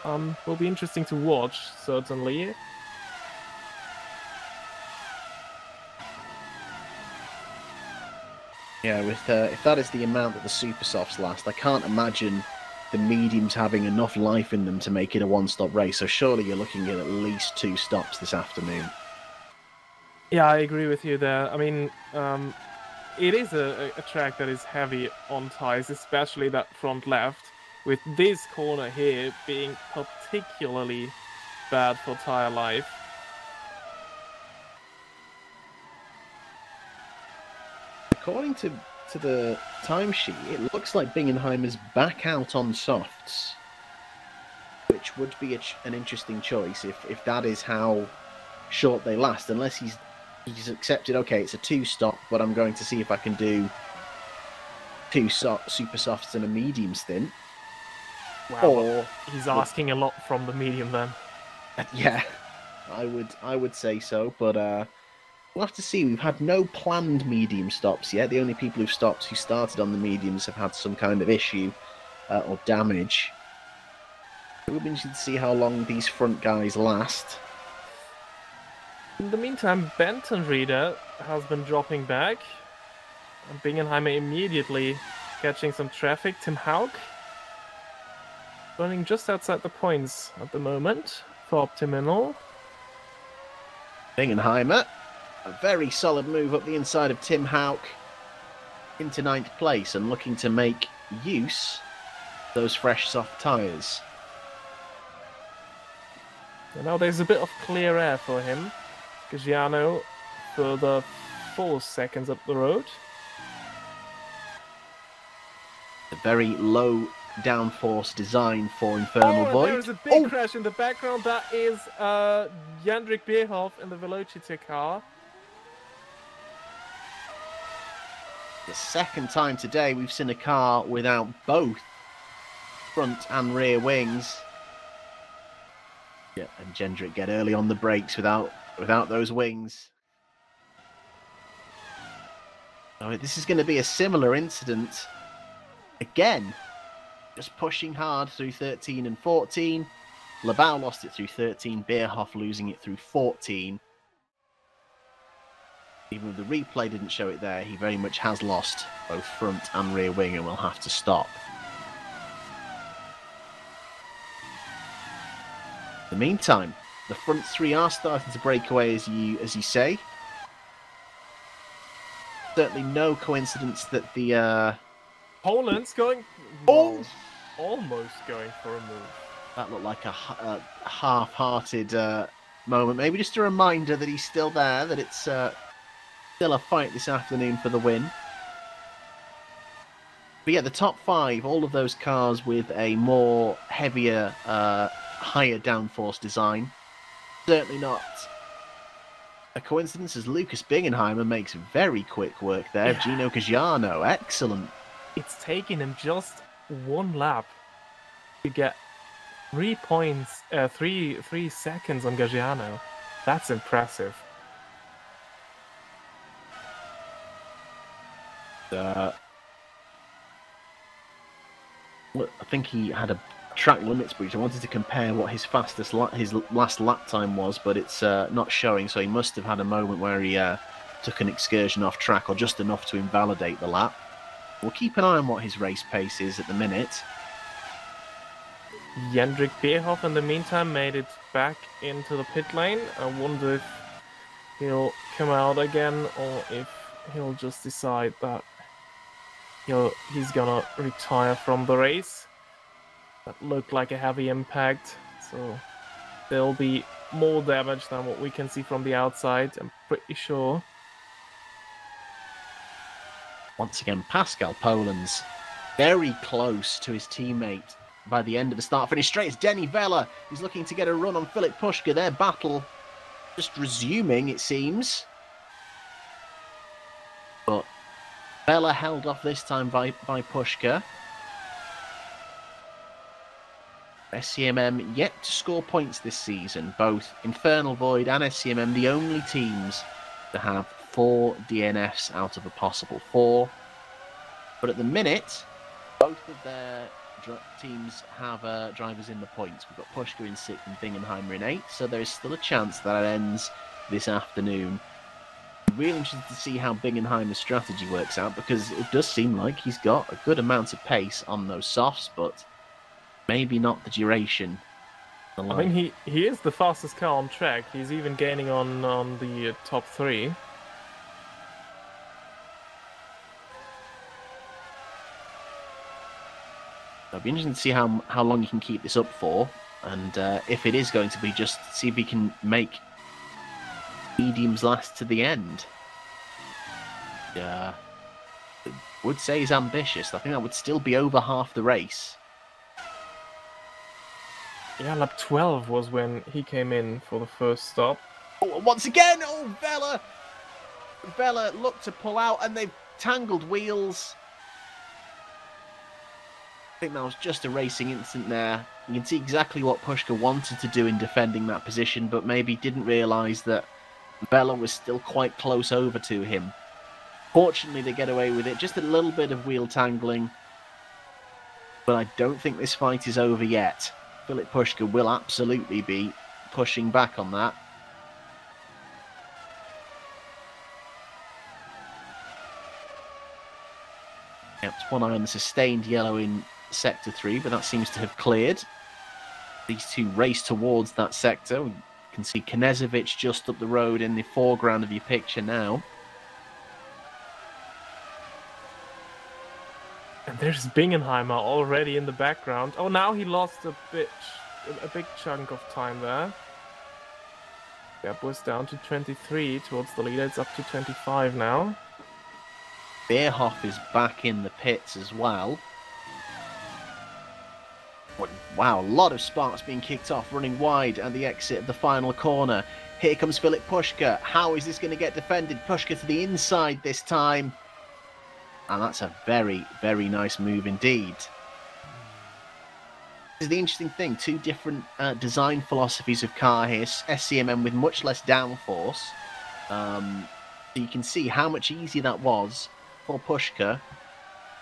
Will be interesting to watch, certainly. Yeah, with if that is the amount that the Supersofts last, I can't imagine the mediums having enough life in them to make it a one-stop race. So surely you're looking at least 2 stops this afternoon. Yeah, I agree with you there. I mean, it is a track that is heavy on tyres, especially that front left, with this corner here being particularly bad for tyre life. According to the timesheet, it looks like Bingenheimer's back out on softs, which would be an interesting choice if that is how short they last, unless he's accepted, okay, it's a 2-stop, but I'm going to see if I can do 2 super softs and a medium stint. Wow, or he's asking a lot from the medium then. Yeah, I would say so, but we'll have to see. We've had no planned medium stops yet. The only people who started on the mediums have had some kind of issue or damage. We'll be interested to see how long these front guys last. In the meantime, Benton Reader has been dropping back. And Bingenheimer immediately catching some traffic. Tim Haug running just outside the points at the moment for Optiminal. Bingenheimer, a very solid move up the inside of Tim Haug. into 9th place and looking to make use of those fresh soft tyres. And now there's a bit of clear air for him. Gagiano further 4 seconds up the road. A very low downforce design for Infernal Void. There is a big crash in the background. That is Jandrik Bierhoff in the Velocity car. The second time today we've seen a car without both front and rear wings. Yeah, and Jandrik get early on the brakes without those wings. Oh, this is going to be a similar incident. Again, just pushing hard through 13 and 14. Labau lost it through 13, Bierhoff losing it through 14. Even though the replay didn't show it there, he very much has lost both front and rear wing and will have to stop. In the meantime, the front three are starting to break away, as you say. Certainly no coincidence that the Poland's going... Oh! Almost going for a move. That looked like a half-hearted moment. Maybe just a reminder that he's still there, that it's still a fight this afternoon for the win. But yeah, the top 5, all of those cars with a more heavier, higher downforce design. Certainly not a coincidence, as Lucas Bingenheimer makes very quick work there. Yeah. Gino Gagiano, excellent. It's taken him just 1 lap to get 3 points, 3 seconds on Gagiano. That's impressive. I think he had a track limits breach. I wanted to compare what his his last lap time was, but it's not showing. So he must have had a moment where he took an excursion off track, or just enough to invalidate the lap. We'll keep an eye on what his race pace is at the minute. Jandrik Bierhoff, in the meantime, made it back into the pit lane. I wonder if he'll come out again, or if he'll just decide that he's gonna retire from the race. That looked like a heavy impact, so there'll be more damage than what we can see from the outside, I'm pretty sure. Once again, Pascal Poland's very close to his teammate by the end of the start-finish straight. It's Denny Vella. He's looking to get a run on Philip Puška. Their battle just resuming, it seems. But Vella held off this time by Puška. SCMM yet to score points this season. Both Infernal Void and SCMM, the only teams to have 4 DNFs out of a possible 4. But at the minute, both of their teams have drivers in the points. We've got Puška in 6th and Bingenheimer in 8th, so there is still a chance that it ends this afternoon. Really interested to see how Bingenheimer's strategy works out, because it does seem like he's got a good amount of pace on those softs, but maybe not the duration. I mean, he is the fastest car on track. He's even gaining on the top 3. It'll be interesting to see how long you can keep this up for, and if it is going to be, just see if he can make mediums last to the end. Yeah, would say he's ambitious. I think that would still be over half the race. Yeah, lap 12 was when he came in for the first stop. Oh, once again, Vella! Vella looked to pull out, and they've tangled wheels. I think that was just a racing incident there. You can see exactly what Puška wanted to do in defending that position, but maybe didn't realise that Vella was still quite close over to him. Fortunately, they get away with it. Just a little bit of wheel tangling. But I don't think this fight is over yet. Philip Puška will absolutely be pushing back on that. Kept one eye on the sustained yellow in Sector 3, but that seems to have cleared. These two race towards that sector. We can see Knežević just up the road in the foreground of your picture now. And there's Bingenheimer already in the background. Oh, now he lost a big chunk of time there. Gap was down to 23 towards the leader. It's up to 25 now. Beerhoff is back in the pits as well. Wow, a lot of sparks being kicked off, running wide at the exit of the final corner. Here comes Filip Puška. How is this going to get defended? Puška to the inside this time. And that's a very, very nice move indeed. This is the interesting thing. Two different design philosophies of car here. SCMM with much less downforce. So you can see how much easier that was for Puška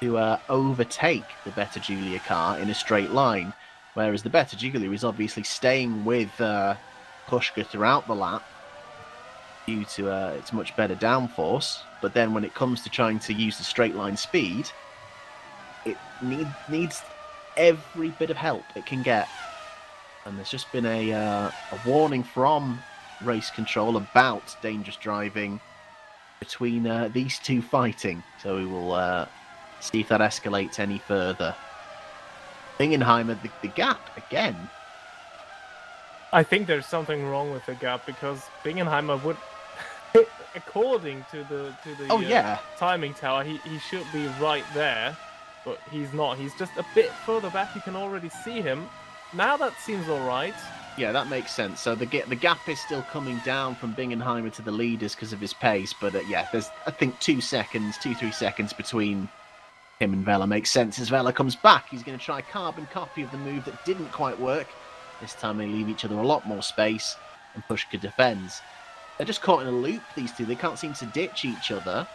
to overtake the Better Julia car in a straight line. Whereas the Better Julia is obviously staying with Puška throughout the lap due to its much better downforce. But then when it comes to trying to use the straight line speed, it needs every bit of help it can get. And there's just been a warning from race control about dangerous driving between these two fighting. So we will see if that escalates any further. Bingenheimer, the gap again. I think there's something wrong with the gap because Bingenheimer would, according to the timing tower, he should be right there, but he's not. He's just a bit further back. You can already see him. Now that seems all right. Yeah, that makes sense. So the gap is still coming down from Bingenheimer to the leaders because of his pace, but yeah, there's I think 3 seconds between him and Vela. Makes sense as Vela comes back. He's going to try a carbon copy of the move that didn't quite work. This time they leave each other a lot more space, and Puška defends. They're just caught in a loop, these two. They can't seem to ditch each other.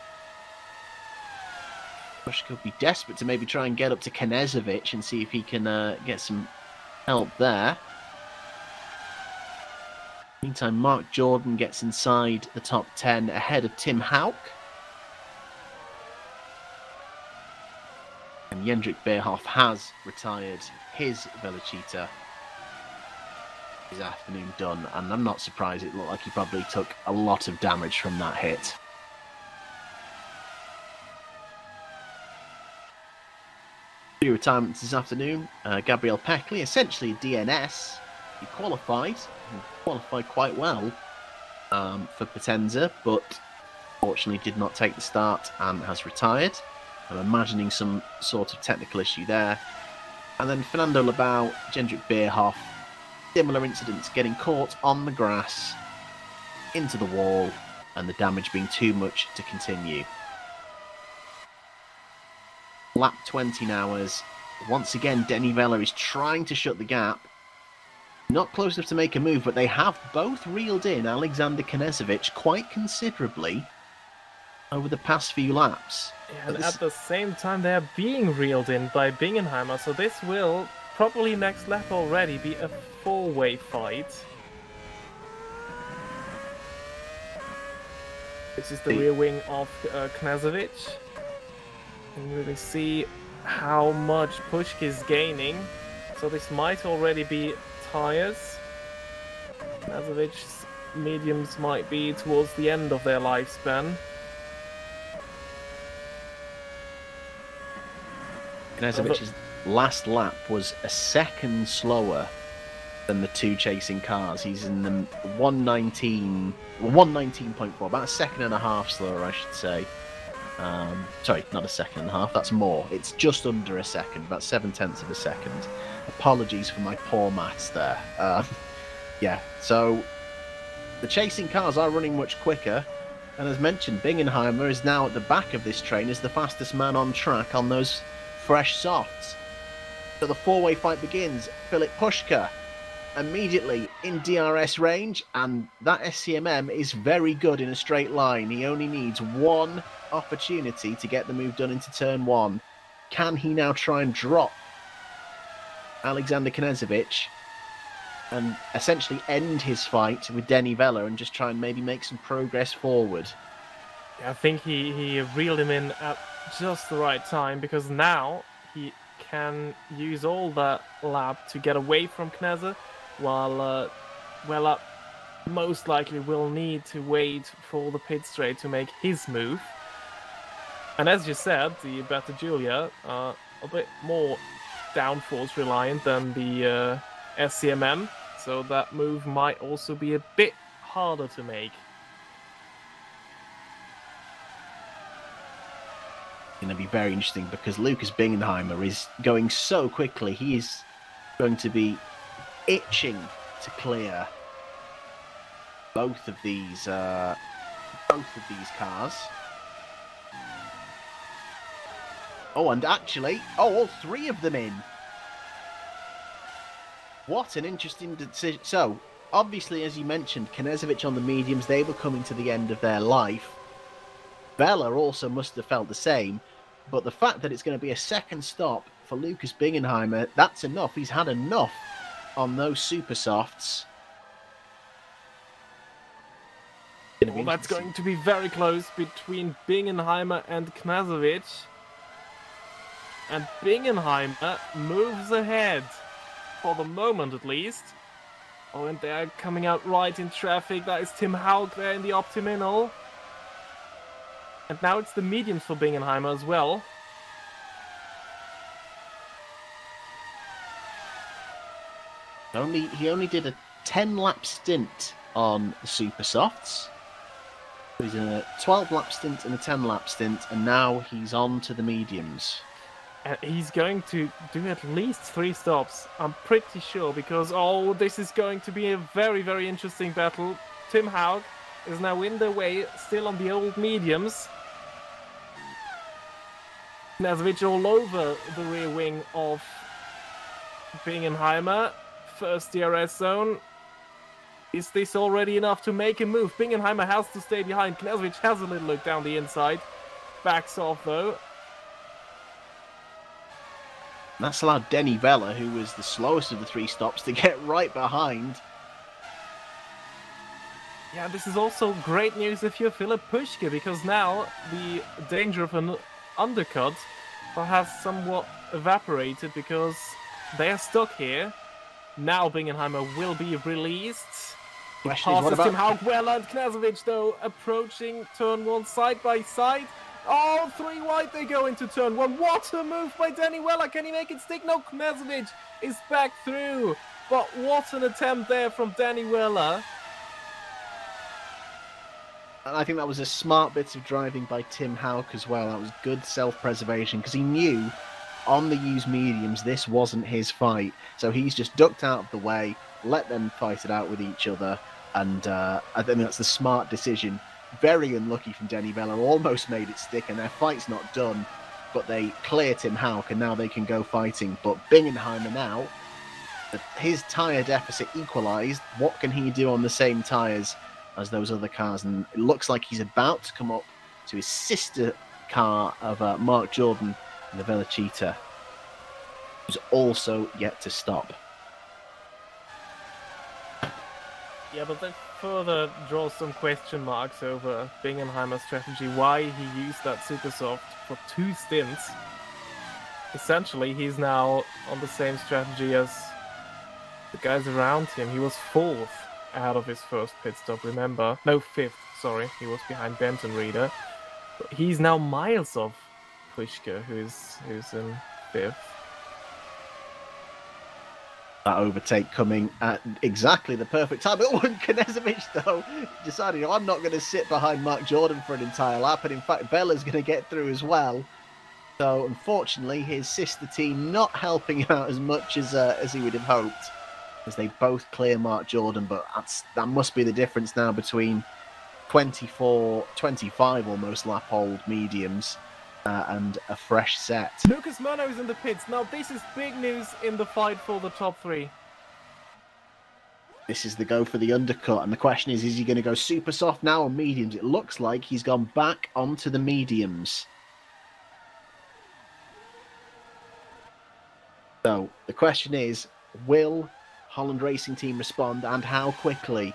Puška will be desperate to maybe try and get up to Knežević and see if he can get some help there. Meantime, Mark Jordan gets inside the top 10 ahead of Tim Hauck. And Jendrik Beerhoff has retired his Velocita. His afternoon done, and I'm not surprised. It looked like he probably took a lot of damage from that hit. Two retirements this afternoon. Gabriel Peckley, essentially a DNS. He qualified quite well for Potenza, but fortunately did not take the start and has retired. I'm imagining some sort of technical issue there. And then Fernando Labau, Jendrik Beerhoff, similar incidents, getting caught on the grass, into the wall, and the damage being too much to continue. Lap 20 now as, once again, Denny Vella is trying to shut the gap. Not close enough to make a move, but they have both reeled in Alexander Knežević quite considerably over the past few laps. And at the same time, they are being reeled in by Bingenheimer, so this will probably next lap already be a four-way fight. This is the rear wing of Knežević. You can really see how much Puška is gaining. So this might already be tires. Knežević's mediums might be towards the end of their lifespan. Knežević's last lap was a second slower than the two chasing cars. He's in the 119.4, about a second and a half slower, I should say. Sorry, not a second and a half, that's more. It's just under a second, about 0.7 of a second. Apologies for my poor maths there. Yeah, so the chasing cars are running much quicker. And as mentioned, Bingenheimer is now at the back of this train as the fastest man on track on those fresh softs. So the four-way fight begins. Filip Puška immediately in DRS range, and that SCMM is very good in a straight line. He only needs one opportunity to get the move done into turn one. Can he now try and drop Alexander Knežević and essentially end his fight with Denny Vella and just try and maybe make some progress forward? Yeah, I think he reeled him in at just the right time, because now he can use all that lap to get away from Knežević, while Vella most likely will need to wait for the pit straight to make his move. And as you said, the Better Julia are a bit more downforce reliant than the SCMM, so that move might also be a bit harder to make. Going to be very interesting because Lucas Bingenheimer is going so quickly. He is going to be itching to clear both of these cars. Oh, and actually, all three of them in. What an interesting decision. So, obviously, as you mentioned, Knežević on the mediums, they were coming to the end of their life. Bella also must have felt the same. But the fact that it's going to be a second stop for Lucas Bingenheimer, that's enough. He's had enough on those super softs. Well, that's going to be very close between Bingenheimer and Knežević. And Bingenheimer moves ahead, for the moment at least. Oh, and they're coming out right in traffic. That is Tim Haug there in the Optiminal. And now it's the mediums for Bingenheimer as well. He only did a 10-lap stint on the super softs. He's in a 12-lap stint and a 10-lap stint, and now he's on to the mediums. And he's going to do at least 3 stops, I'm pretty sure, because, oh, this is going to be a very, very interesting battle. Tim Haug is now in the way, still on the old mediums. Knežević all over the rear wing of Bingenheimer. First DRS zone. Is this already enough to make a move? Bingenheimer has to stay behind. Knežević has a little look down the inside. Backs off though. That's allowed Denny Vella, who was the slowest of the 3 stops, to get right behind. Yeah, this is also great news if you're Philip Puška, because now the danger of an undercut has somewhat evaporated because they are stuck here. Now Bingenheimer will be released. He passes Tim Haug well, and Knežević though approaching turn 1 side by side. Oh, 3 wide they go into turn 1. What a move by Denny Weller. Can he make it stick? No, Knežević is back through. But what an attempt there from Denny Weller. And I think that was a smart bit of driving by Tim Haug as well. That was good self-preservation because he knew on the used mediums this wasn't his fight. So he's just ducked out of the way, let them fight it out with each other. And I think that's the smart decision. Very unlucky from Denny Vella. Almost made it stick and their fight's not done. But they clear Tim Haug and now they can go fighting. But Bingenheimer now, his tyre deficit equalised. What can he do on the same tyres as those other cars? And it looks like he's about to come up to his sister car of Mark Jordan and the Velocita, who's also yet to stop. Yeah, but that further draws some question marks over Bingenheimer's strategy, why he used that super soft for 2 stints. Essentially, he's now on the same strategy as the guys around him. He was 4th ahead of his first pit stop, remember? No, 5th, sorry. He was behind Benton Reader. But he's now miles off Puška, who's in 5th. That overtake coming at exactly the perfect time. But when Knežević, though, decided, I'm not going to sit behind Mark Jordan for an entire lap. And in fact, Bella's going to get through as well. So, unfortunately, his sister team not helping him out as much as he would have hoped, as they both clear Mark Jordan. But that must be the difference now between 24, 25 almost lap old mediums and a fresh set. Lucas Murno is in the pits. Now this is big news in the fight for the top 3. This is the go for the undercut, and the question is he going to go super soft now or mediums? It looks like he's gone back onto the mediums. So the question is, will Holland Racing Team respond, and how quickly?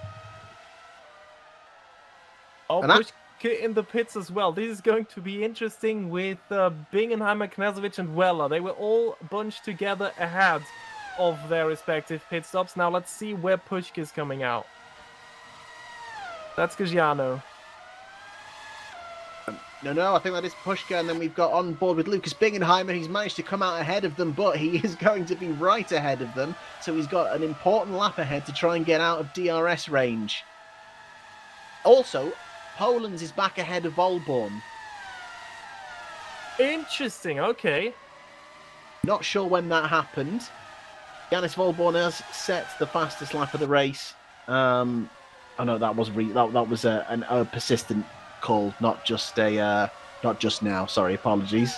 Oh, Puška in the pits as well. This is going to be interesting with Bingenheimer, Knežević and Weller. They were all bunched together ahead of their respective pit stops. Now let's see where Puška is coming out. That's Gagiano. No, I think that is Pushka, and then we've got on board with Lucas Bingenheimer. He's managed to come out ahead of them, but he is going to be right ahead of them. So he's got an important lap ahead to try and get out of DRS range. Also, Poland's is back ahead of Volborn. Interesting, okay. Not sure when that happened. Yanis Volborn has set the fastest lap of the race. I know that was a persistent call, not just now. Sorry, apologies.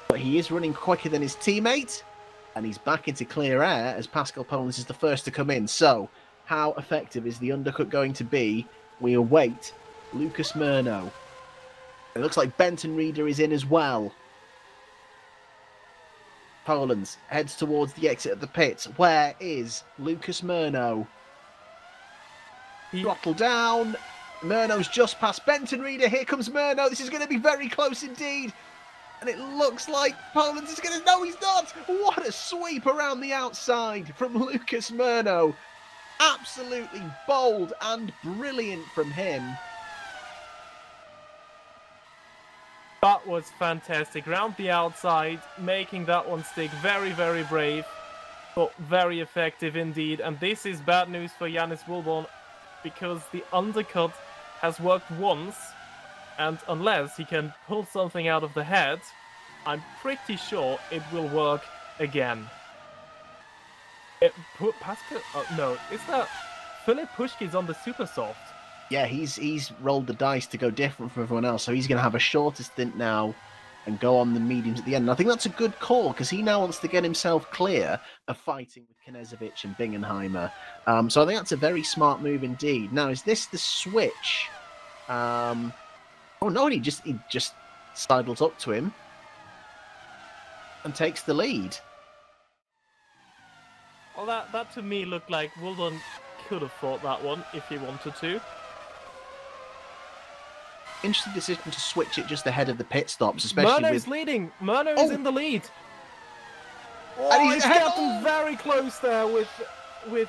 But he is running quicker than his teammate, and he's back into clear air as Pascal Polens is the first to come in. So, how effective is the undercut going to be? We await Lucas Murno. It looks like Benton Reader is in as well. Polens heads towards the exit of the pits. Where is Lucas Murno? Throttle down. Murno's just past Benton Reader. Here comes Murno. This is going to be very close indeed. And it looks like Polens is going to... No, he's not. What a sweep around the outside from Lucas Murno. Absolutely bold and brilliant from him. That was fantastic. Round the outside, making that one stick. Very, very brave, but very effective indeed. And this is bad news for Yanis Volborn, because the undercut has worked once, and unless he can pull something out of the head, I'm pretty sure it will work again. Pascal? No, is that Philip Pushki's on the super soft? Yeah, he's rolled the dice to go different from everyone else, so he's going to have a shorter stint now and go on the mediums at the end. And I think that's a good call, because he now wants to get himself clear of fighting with Knežević and Bingenheimer. So I think that's a very smart move indeed. Now, is this the switch? Oh no, he just sidles up to him and takes the lead. Well, that to me looked like Volborn could have fought that one if he wanted to. Interesting decision to switch it just ahead of the pit stops, especially Murno's with... leading. Murno is in the lead. Oh, And he's gotten very close there with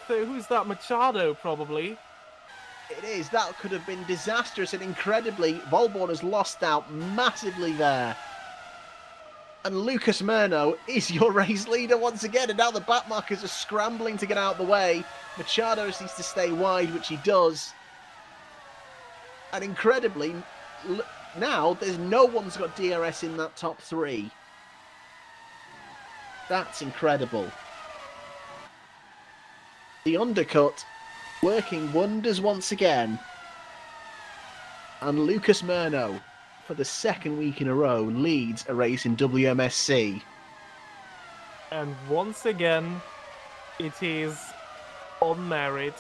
who's that? Machado, probably. It is. That could have been disastrous, and incredibly, Volborn has lost out massively there. And Lucas Murno is your race leader once again, and now the backmarkers are scrambling to get out of the way. Machado needs to stay wide, which he does. And incredibly, now there's no one's got DRS in that top three. That's incredible. The undercut working wonders once again. And Lucas Murno, for the second week in a row, leads a race in WMSC. And once again, it is on merit.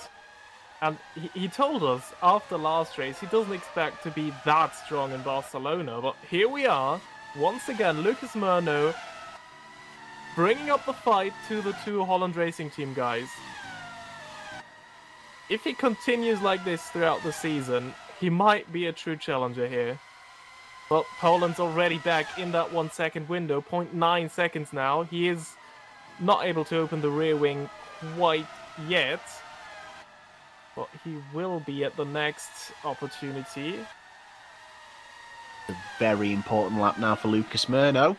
And he told us after last race he doesn't expect to be that strong in Barcelona. But here we are, once again, Lucas Murno bringing up the fight to the two Holland Racing Team guys. If he continues like this throughout the season, he might be a true challenger here. But Poland's already back in that 1 second window, 0.9 seconds now. He is not able to open the rear wing quite yet. But he will be at the next opportunity. A very important lap now for Lucas Murno.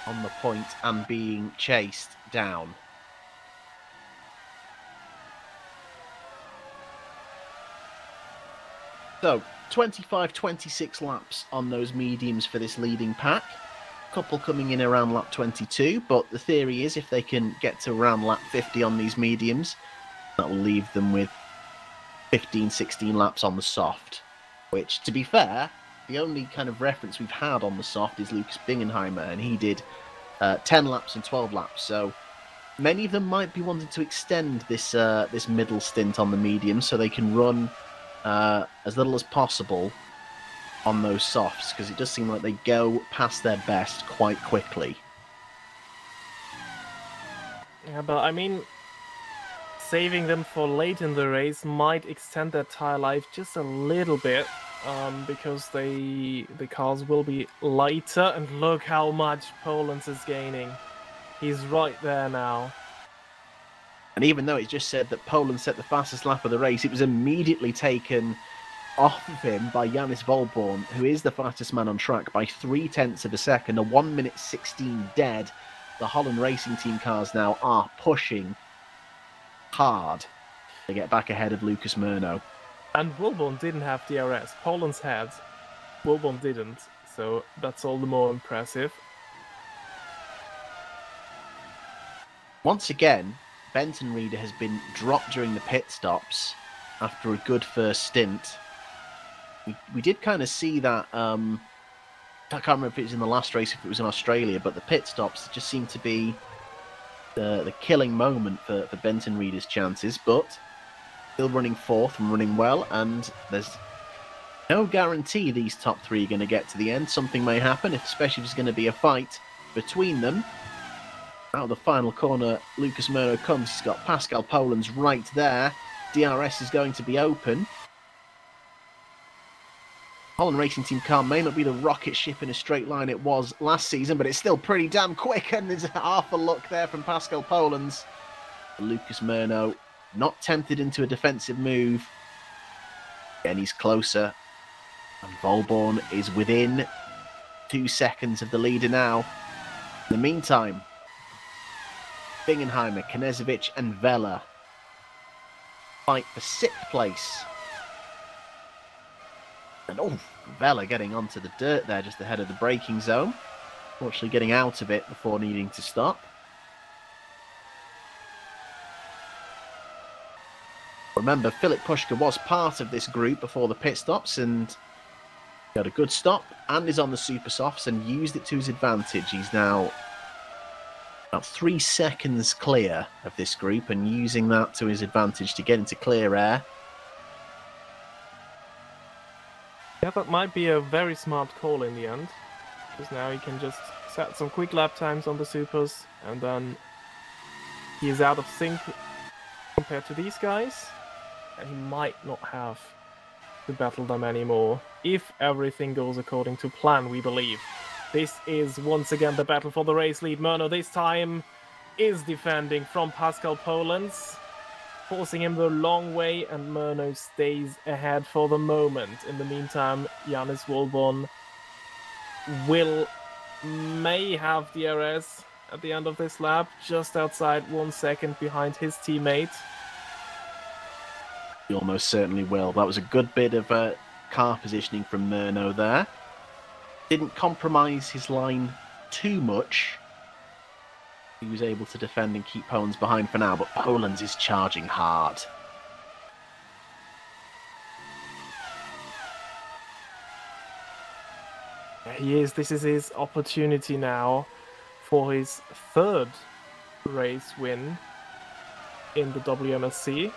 On the point and being chased down. So, 25-26 laps on those mediums for this leading pack. Couple coming in around lap 22, but the theory is if they can get to around lap 50 on these mediums, that will leave them with 15-16 laps on the soft, which, to be fair, the only kind of reference we've had on the soft is Lucas Bingenheimer, and he did 10 laps and 12 laps, so many of them might be wanting to extend this this middle stint on the mediums so they can run as little as possible on those softs, because it does seem like they go past their best quite quickly. Yeah, but I mean, saving them for late in the race might extend their tire life just a little bit, because the cars will be lighter, and look how much Poland is gaining. He's right there now. And even though it just said that Poland set the fastest lap of the race, it was immediately taken off of him by Janis Volborn, who is the fastest man on track by 0.3 of a second, a 1 minute 16 dead. The Holland Racing Team cars now are pushing hard to get back ahead of Lucas Murno. And Volborn didn't have DRS. Poland's had. Volborn didn't, so that's all the more impressive. Once again, Benton Reader has been dropped during the pit stops after a good first stint. We did kind of see that, I can't remember if it was in the last race, if it was in Australia, but the pit stops just seemed to be the killing moment for Benton Reader's chances, but still running fourth and running well, and there's no guarantee these top three are going to get to the end. Something may happen, especially if there's going to be a fight between them. Out of the final corner, Lucas Murno comes. He's got Pascal Poland's right there. DRS is going to be open. Holland Racing Team car may not be the rocket ship in a straight line it was last season, but it's still pretty damn quick, and there's half a look there from Pascal Poland's. Lucas Murno not tempted into a defensive move. Again, he's closer. And Volborn is within 2 seconds of the leader now. In the meantime, Bingenheimer, Knežević and Vela fight for 6th place. And Vela getting onto the dirt there just ahead of the braking zone. Fortunately getting out of it before needing to stop. Remember, Filip Puška was part of this group before the pit stops and got a good stop and is on the super softs and used it to his advantage. He's now about 3 seconds clear of this group and using that to his advantage to get into clear air. Yeah, that might be a very smart call in the end, because now he can just set some quick lap times on the supers, and then he is out of sync compared to these guys, and he might not have to battle them anymore, if everything goes according to plan, we believe. This is once again the battle for the race lead. Murno this time is defending from Pascal Poland's, forcing him the long way, and Murno stays ahead for the moment. In the meantime, Janis Volborn may have DRS at the end of this lap, just outside 1 second behind his teammate. He almost certainly will. That was a good bit of car positioning from Murno there. Didn't compromise his line too much. He was able to defend and keep Poland's behind for now, but Poland's is charging hard. He is. This is his opportunity now for his 3rd race win in the WMSC.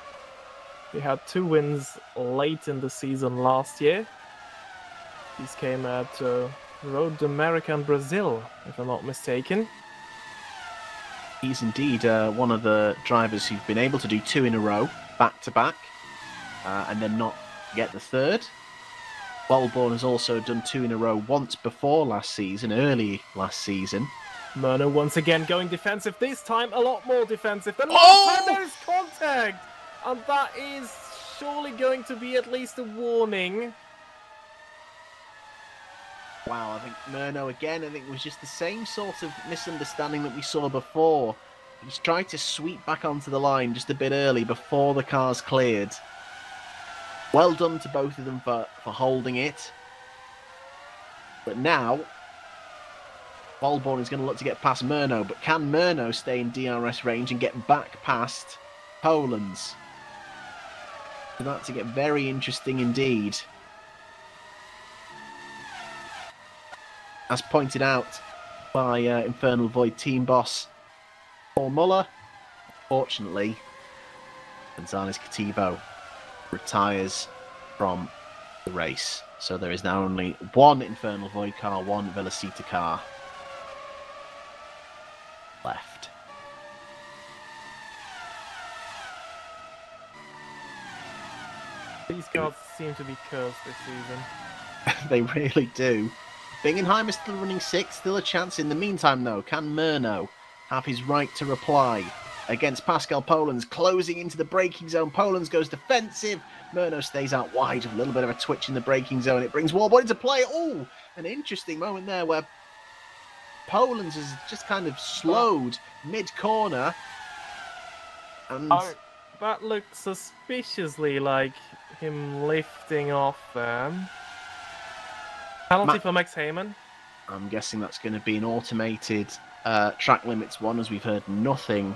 He had 2 wins late in the season last year. These came at Road America and Brazil, if I'm not mistaken. He's indeed one of the drivers who've been able to do 2 in a row, back-to-back, and then not get the 3rd. Volborn has also done 2 in a row once before last season, early last season. Murno once again going defensive, this time a lot more defensive than last time. There is contact! And that is surely going to be at least a warning. Wow, I think Murno again, I think it was just the same sort of misunderstanding that we saw before. He's tried to sweep back onto the line just a bit early before the car's cleared. Well done to both of them for holding it. But now, Volborn is going to look to get past Murno, but can Murno stay in DRS range and get back past Poland's? For that to get very interesting indeed. As pointed out by Infernal Void team boss Paul Muller, fortunately, González Cativo retires from the race. So there is now only 1 Infernal Void car, 1 Velocita car left. These cars seem to be cursed this season. They really do. Bingenheimer still running 6th, still a chance in the meantime though. Can Murno have his right to reply? against Pascal Polens, closing into the braking zone. Polens goes defensive. Murno stays out wide, a little bit of a twitch in the braking zone. It brings Wallborn into play. Oh, an interesting moment there where Polens has just kind of slowed mid-corner. And that looked suspiciously like him lifting off there. Penalty for Max Heyman. I'm guessing that's going to be an automated track limits one, as we've heard nothing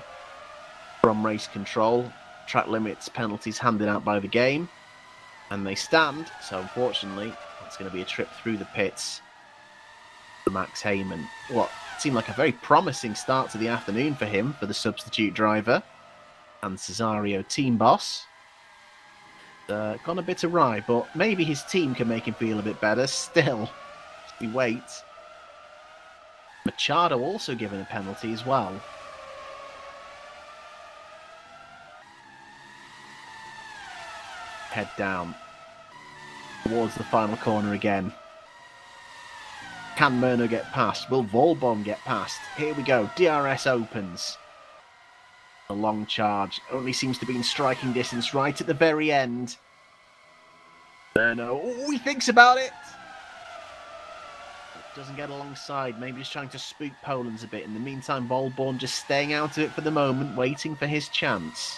from race control. Track limits penalties handed out by the game, and they stand. So unfortunately, it's going to be a trip through the pits for Max Heyman. What seemed like a very promising start to the afternoon for him, for the substitute driver and Cesario team boss. Gone a bit awry, but maybe his team can make him feel a bit better. Still, we wait. Machado also given a penalty as well. Head down towards the final corner again. Can Murno get past? Will Volbon get past? Here we go. DRS opens. A long charge. Only seems to be in striking distance right at the very end. Murno. Oh, he thinks about it. Doesn't get alongside. Maybe he's trying to spook Polens a bit. In the meantime, Volborn just staying out of it for the moment, waiting for his chance.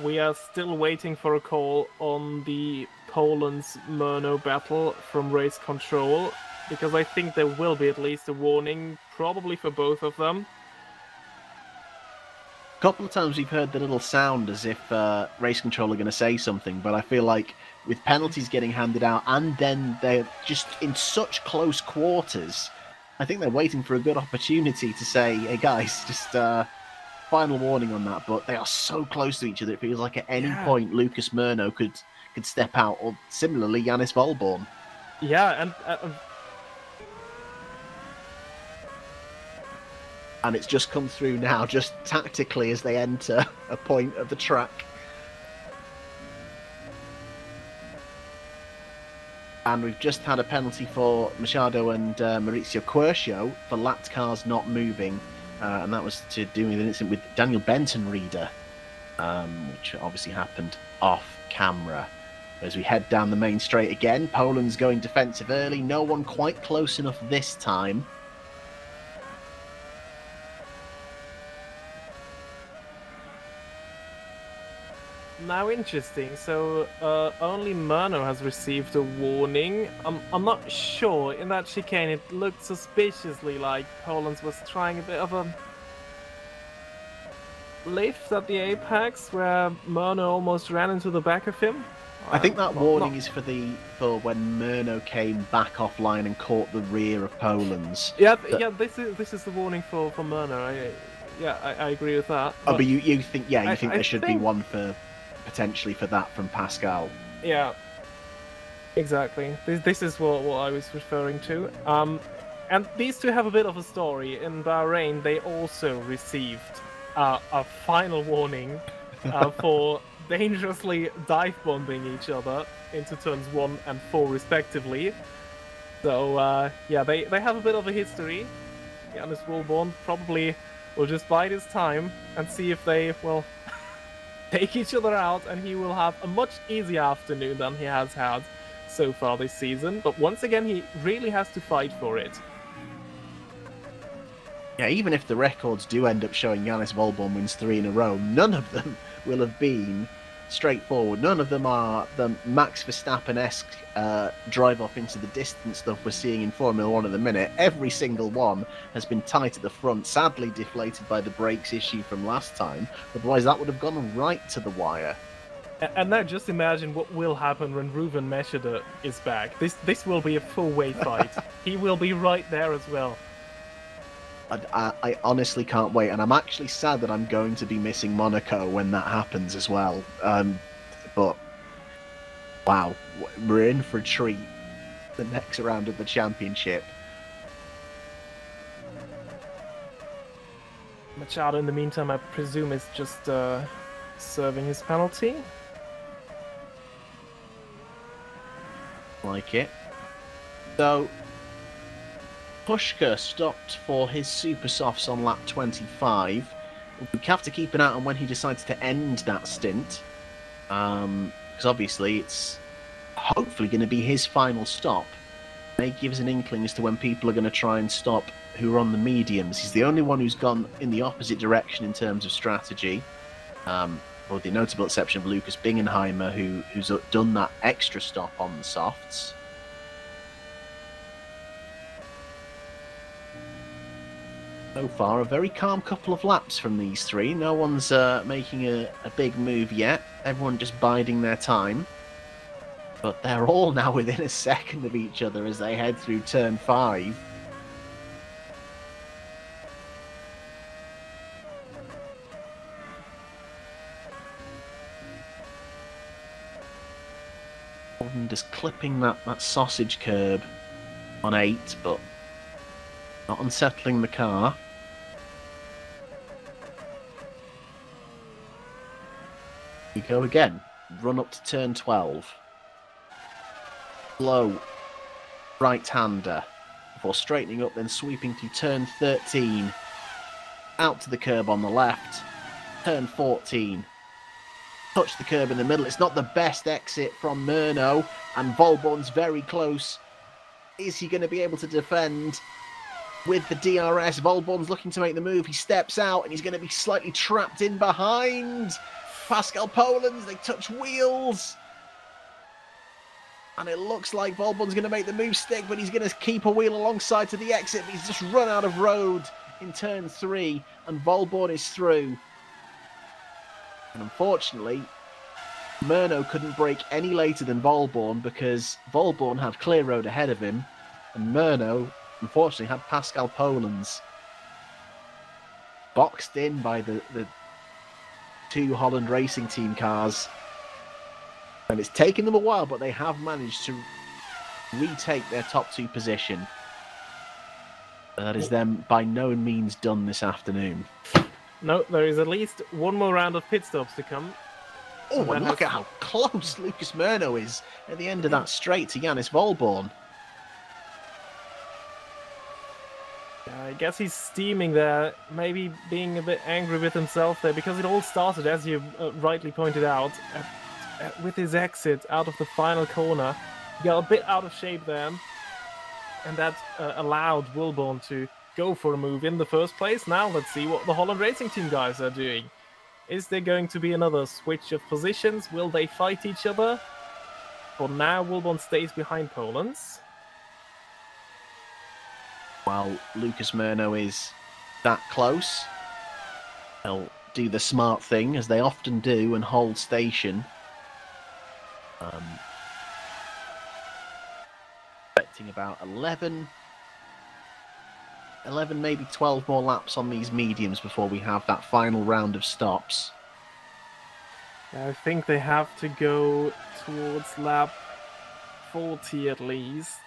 We are still waiting for a call on the Polens-Murno battle from race control, because I think there will be at least a warning, probably for both of them. A couple of times we've heard the little sound as if race control are going to say something, but I feel like with penalties getting handed out and then they're just in such close quarters, I think they're waiting for a good opportunity to say, hey guys, just final warning on that. But they are so close to each other, it feels like at any point Lucas Murno could step out, or similarly Yannis Volborn. Yeah, and it's just come through now, just tactically as they enter a point of the track. And we've just had a penalty for Machado and Maurizio Quercio for lapped cars not moving. And that was to do with an incident with Daniel Benton Reader, which obviously happened off camera. As we head down the main straight again, Poland's going defensive early. No one quite close enough this time. Now interesting, so only Murno has received a warning. I'm not sure. In that chicane it looked suspiciously like Polens was trying a bit of a lift at the apex where Murno almost ran into the back of him. I think that warning is for when Murno came back offline and caught the rear of Polens. Yeah, this is the warning for Murno. I agree with that. But you think there should be one for potentially for that from Pascal. Yeah, exactly. This is what I was referring to. And these two have a bit of a story. In Bahrain, they also received a final warning for dangerously dive bombing each other into turns 1 and 4 respectively. So they have a bit of a history. Yannis Volborn probably will just bide his time and see if they will take each other out, and he will have a much easier afternoon than he has had so far this season. But once again, he really has to fight for it. Yeah, even if the records do end up showing Yannis Volborn wins 3 in a row, none of them will have been straightforward. None of them are the Max Verstappen-esque drive off into the distance stuff we're seeing in Formula 1 at the minute. Every single one has been tight at the front, sadly deflated by the brakes issue from last time. Otherwise, that would have gone right to the wire. And now just imagine what will happen when Ruven Meshida is back. This will be a full-way fight. He will be right there as well. I honestly can't wait, and I'm actually sad that I'm going to be missing Monaco when that happens as well. But wow, we're in for a treat the next round of the championship. Machado, in the meantime, I presume is just serving his penalty. Like it. So Pushka stopped for his super softs on lap 25. we have to keep an eye on when he decides to end that stint, because obviously it's hopefully going to be his final stop. May give us an inkling as to when people are going to try and stop who are on the mediums. He's the only one who's gone in the opposite direction in terms of strategy, with the notable exception of Lucas Bingenheimer, who's done that extra stop on the softs. So far, a very calm couple of laps from these three. No one's making a big move yet. Everyone just biding their time. But they're all now within a second of each other as they head through turn 5. Holland just clipping that sausage curb on 8, but not unsettling the car. We go again. Run up to turn 12. Slow right-hander before straightening up, then sweeping through turn 13. Out to the curb on the left. Turn 14. Touch the curb in the middle. It's not the best exit from Murno, and Volborn's very close. Is he going to be able to defend with the DRS? Volborn's looking to make the move. He steps out, and he's going to be slightly trapped in behind Pascal Polens. They touch wheels. And it looks like Volborn's going to make the move stick, but he's going to keep a wheel alongside to the exit. But he's just run out of road in turn 3, and Volborn is through. And unfortunately, Murno couldn't brake any later than Volborn because Volborn had clear road ahead of him, and Murno, unfortunately, had Pascal Polens boxed in by the 2 Holland Racing Team cars. And it's taken them a while, but they have managed to retake their top 2 position. That is them by no means done this afternoon. No, there is at least one more round of pit stops to come. Oh, and look at how close Lucas Murno is at the end of that straight to Yannis Volborn. I guess he's steaming there, maybe being a bit angry with himself there, because it all started, as you rightly pointed out, with his exit out of the final corner. He got a bit out of shape there, and that allowed Volborn to go for a move in the first place. Now let's see what the Holland Racing Team guys are doing. Is there going to be another switch of positions? Will they fight each other? For now, Volborn stays behind Polens. While Lucas Murno is that close, they'll do the smart thing, as they often do, and hold station. Expecting about 11, maybe 12 more laps on these mediums before we have that final round of stops. I think they have to go towards lap 40 at least.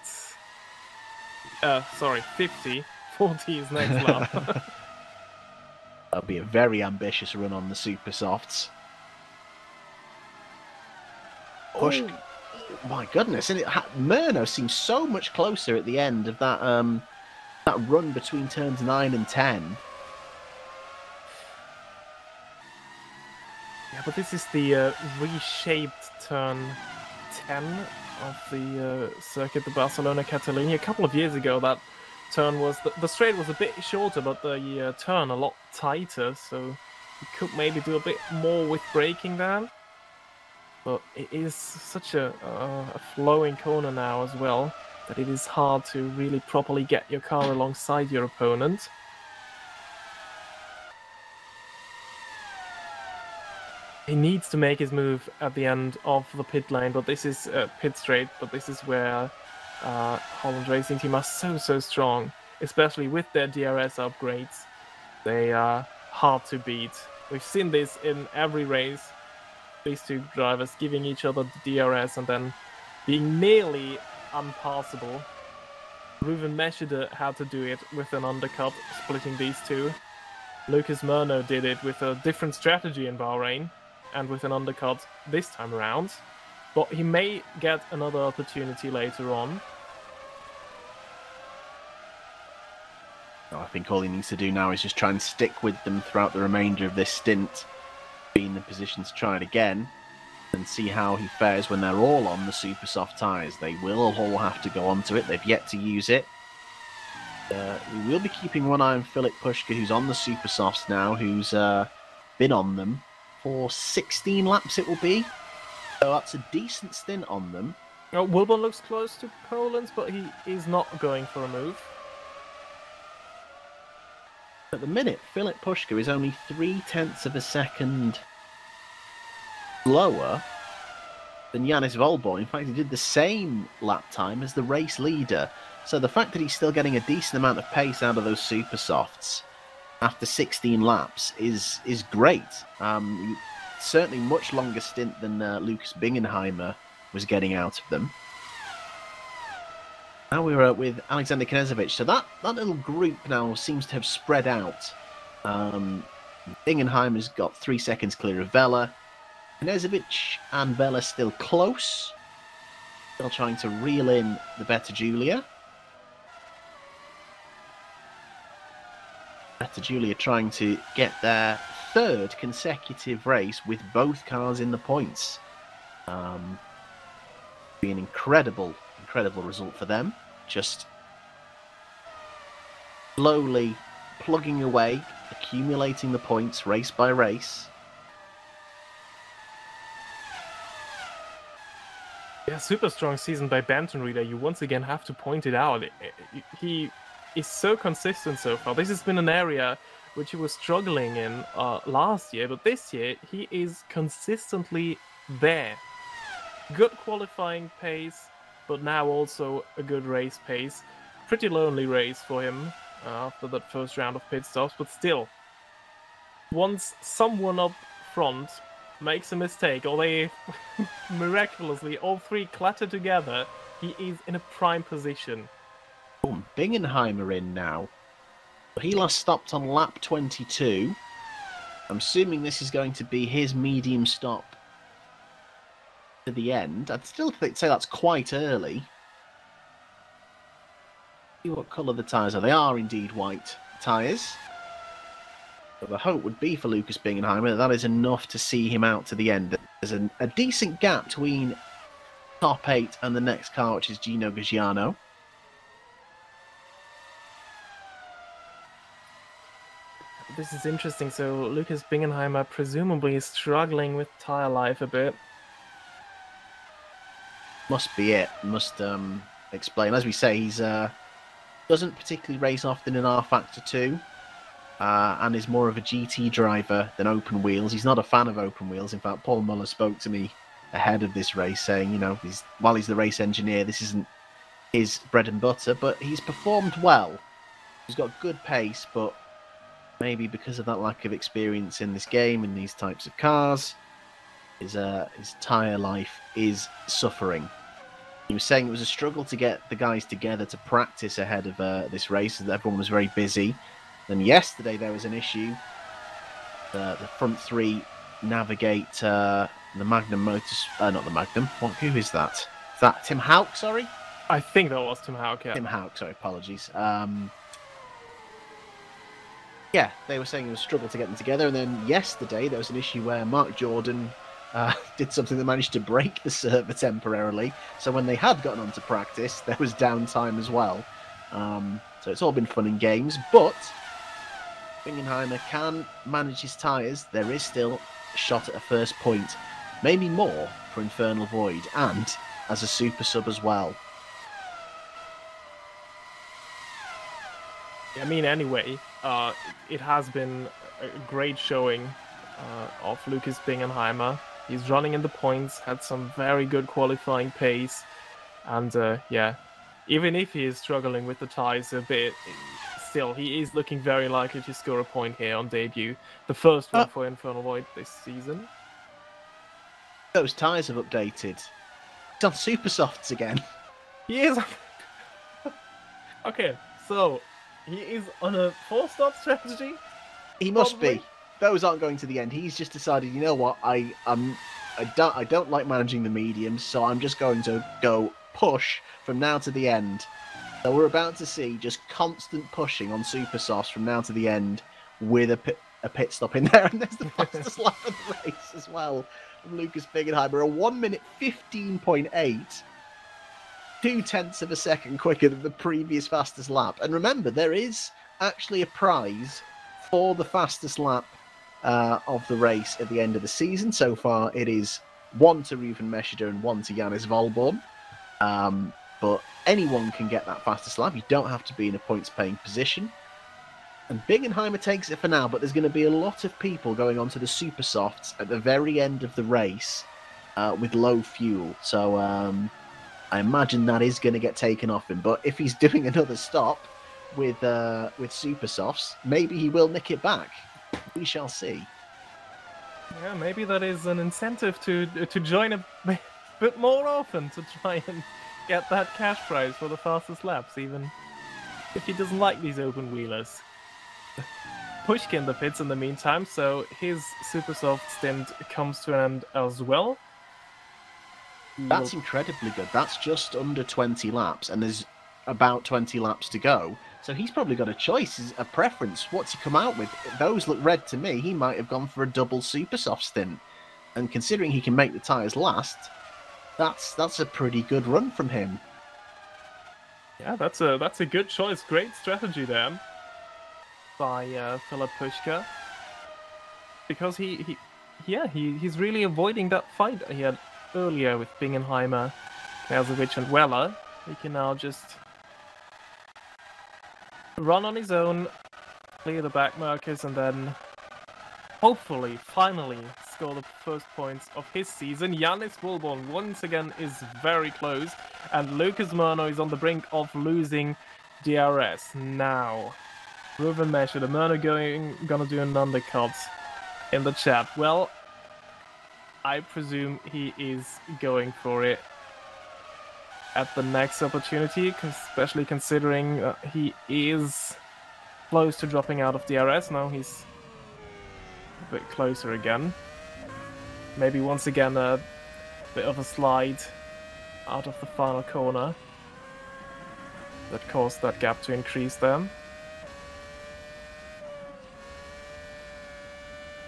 Sorry, 50. 40 is next lap. That'll be a very ambitious run on the super softs. Push. Oh, my goodness. And Murno seems so much closer at the end of that that run between turns 9 and 10. Yeah, but this is the reshaped turn 10 of the circuit, the Barcelona Catalunya. A couple of years ago, that turn was the straight was a bit shorter, but the turn a lot tighter, so you could maybe do a bit more with braking there. But it is such a flowing corner now as well, that it is hard to really properly get your car alongside your opponent. He needs to make his move at the end of the pit lane, but this is pit straight, but this is where Holland Racing Team are so strong, especially with their DRS upgrades. They are hard to beat. We've seen this in every race. These two drivers giving each other the DRS and then being nearly unpassable. Ruven Meshide had to do it with an undercut, splitting these two. Lucas Murno did it with a different strategy in Bahrain and with an undercut this time around. But he may get another opportunity later on. I think all he needs to do now is just try and stick with them throughout the remainder of this stint, be in the position to try it again, and see how he fares when they're all on the super soft tyres. They will all have to go onto it. They've yet to use it. We will be keeping one eye on Filip Puška, who's on the super softs now, who's been on them for 16 laps it will be. So that's a decent stint on them. Wilbon looks close to Poland, but he is not going for a move. At the minute, Filip Puška is only 0.3 of a second slower than Janis Volborn. In fact, he did the same lap time as the race leader. So the fact that he's still getting a decent amount of pace out of those super softs after 16 laps is great. Certainly much longer stint than Lucas Bingenheimer was getting out of them. Now we're with Alexander Knežević. So that little group now seems to have spread out. Bingenheimer's got 3 seconds clear of Vela. Knežević and Vela still close. Still trying to reel in the Better Julia. Better Julia trying to get their 3rd consecutive race with both cars in the points. Be an incredible result for them. Just slowly plugging away, accumulating the points race by race. Yeah, super strong season by Banton Reader. You once again have to point it out. He is so consistent so far. This has been an area which he was struggling in last year, but this year he is consistently there. Good qualifying pace, but now also a good race pace. Pretty lonely race for him after that first round of pit stops, but still, once someone up front makes a mistake, or they miraculously all 3 clatter together, he is in a prime position. Boom, Bingenheimer in now. He last stopped on lap 22. I'm assuming this is going to be his medium stop to the end. I'd still say that's quite early. See what colour the tyres are. They are indeed white tyres. But the hope would be for Lucas Bingenheimer that is enough to see him out to the end. There's a decent gap between top 8 and the next car, which is Gino Gagiano. This is interesting. So Lucas Bingenheimer presumably is struggling with tyre life a bit. Must be it. Must explain. As we say, he's doesn't particularly race often in R-Factor 2. And is more of a GT driver than open wheels. He's not a fan of open wheels. In fact, Paul Muller spoke to me ahead of this race saying, you know, while he's the race engineer, this isn't his bread and butter, but he's performed well. He's got good pace, but maybe because of that lack of experience in this game, in these types of cars, his tyre life is suffering. He was saying it was a struggle to get the guys together to practice ahead of this race, and everyone was very busy. Then yesterday there was an issue. The front 3 navigate the Magnum Motors... not the Magnum. Who is that? Is that Tim Houck, sorry? I think that was Tim Houck, yeah. Tim Houck, sorry, apologies. Yeah, they were saying it was a struggle to get them together. And then yesterday there was an issue where Mark Jordan did something that managed to break the server temporarily. So when they had gotten on to practice, there was downtime as well. So it's all been fun and games, but Bingenheimer can manage his tyres. There is still a shot at a first point, maybe more for Infernal Void, and as a super sub as well. I mean, anyway, it has been a great showing of Lucas Bingenheimer. He's running in the points, had some very good qualifying pace, and yeah, even if he is struggling with the tyres a bit, still, he is looking very likely to score a point here on debut. The first one for Infernal Void this season. Those tyres have updated. He's on super softs again. He is... Okay, so he is on a 4-stop strategy? He must be. Those aren't going to the end. He's just decided, you know what, I don't like managing the mediums, so I'm just going to go push from now to the end. So we're about to see just constant pushing on super softs from now to the end with a pit stop in there. And there's the fastest lap of the race as well from Lucas Bingenheimer. A 1 minute 15.8. 0.2 of a second quicker than the previous fastest lap. And remember, there is actually a prize for the fastest lap of the race at the end of the season. So far, it is 1 to Ruven Meshida and 1 to Yannis Volborn. But anyone can get that fastest lap. You don't have to be in a points-paying position. And Bingenheimer takes it for now, but there's going to be a lot of people going on to the super softs at the very end of the race with low fuel. So I imagine that is going to get taken off him. But if he's doing another stop with super softs, maybe he will nick it back. We shall see. Yeah, maybe that is an incentive to join a bit more often to try and get that cash prize for the fastest laps, even if he doesn't like these open wheelers. Pushka in the pits in the meantime, so his super soft stint comes to an end as well. That's incredibly good. That's just under 20 laps, and there's about 20 laps to go. So he's probably got a choice, a preference. What's he come out with? Those look red to me. He might have gone for a double super soft stint. And considering he can make the tyres last, that's a pretty good run from him. Yeah, that's a good choice. Great strategy there by Philip Pushka, because he's really avoiding that fight he had earlier with Bingenheimer, Knežević and Weller. He can now just run on his own, clear the back markers, and then hopefully, finally, score the first points of his season. Yannis Volborn once again is very close, and Lucas Murno is on the brink of losing DRS. Now, Ruven Meshida, the Murno gonna do an undercut in the chat. Well, I presume he is going for it at the next opportunity, especially considering he is close to dropping out of DRS. Now he's a bit closer again. Maybe once again a bit of a slide out of the final corner that caused that gap to increase then.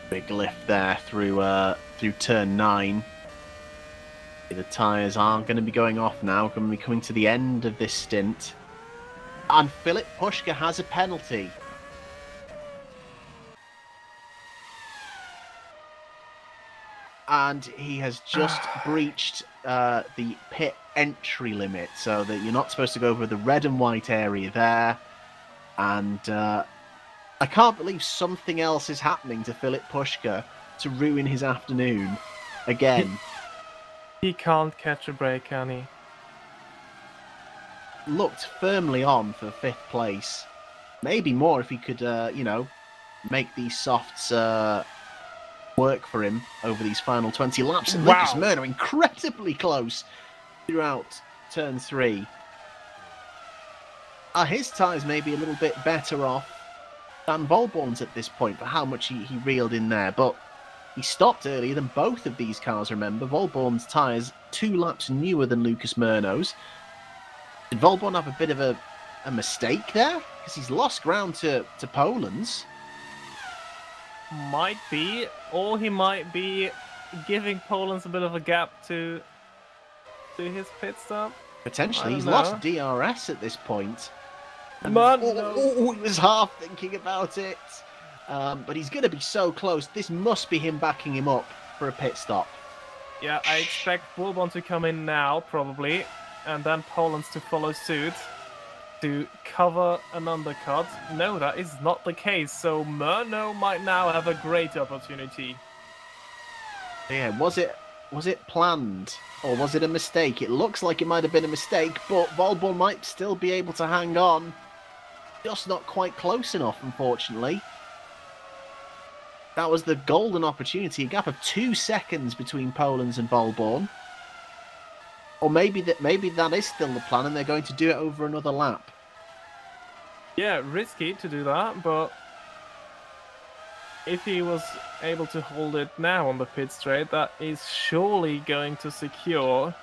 Big lift there through turn 9. The tyres are going to be going off now, going to be coming to the end of this stint. And Philip Pushka has a penalty. And he has just breached the pit entry limit, so that you're not supposed to go over the red and white area there. And I can't believe something else is happening to Philip Pushka to ruin his afternoon again. He can't catch a break, can he? Looked firmly on for 5th place. Maybe more if he could, make these softs work for him over these final 20 laps. And Wow. Lucas Murno incredibly close throughout turn 3. His tyres may be a little bit better off than Volborn's at this point for how much he reeled in there, but he stopped earlier than both of these cars, remember. Volborn's tyres 2 laps newer than Lucas Murno's. Did Volborn have a bit of a mistake there? Because he's lost ground to Poland's. Might be, or he might be giving Poland's a bit of a gap to his pit stop. Potentially. He's know. lost DRS at this point. And, Man, he was half thinking about it. But he's going to be so close. This must be him backing him up for a pit stop. Yeah, I expect Volborn to come in now, probably, and then Poland's to follow suit to cover an undercut. No, that is not the case, so Murno might now have a great opportunity. Yeah, was it planned or was it a mistake? It looks like it might have been a mistake, but Volborn might still be able to hang on. Just not quite close enough, unfortunately. That was the golden opportunity, a gap of 2 seconds between Poland's and Volborn. Or maybe that is still the plan and they're going to do it over another lap. Yeah, risky to do that, but if he was able to hold it now on the pit straight, that is surely going to secure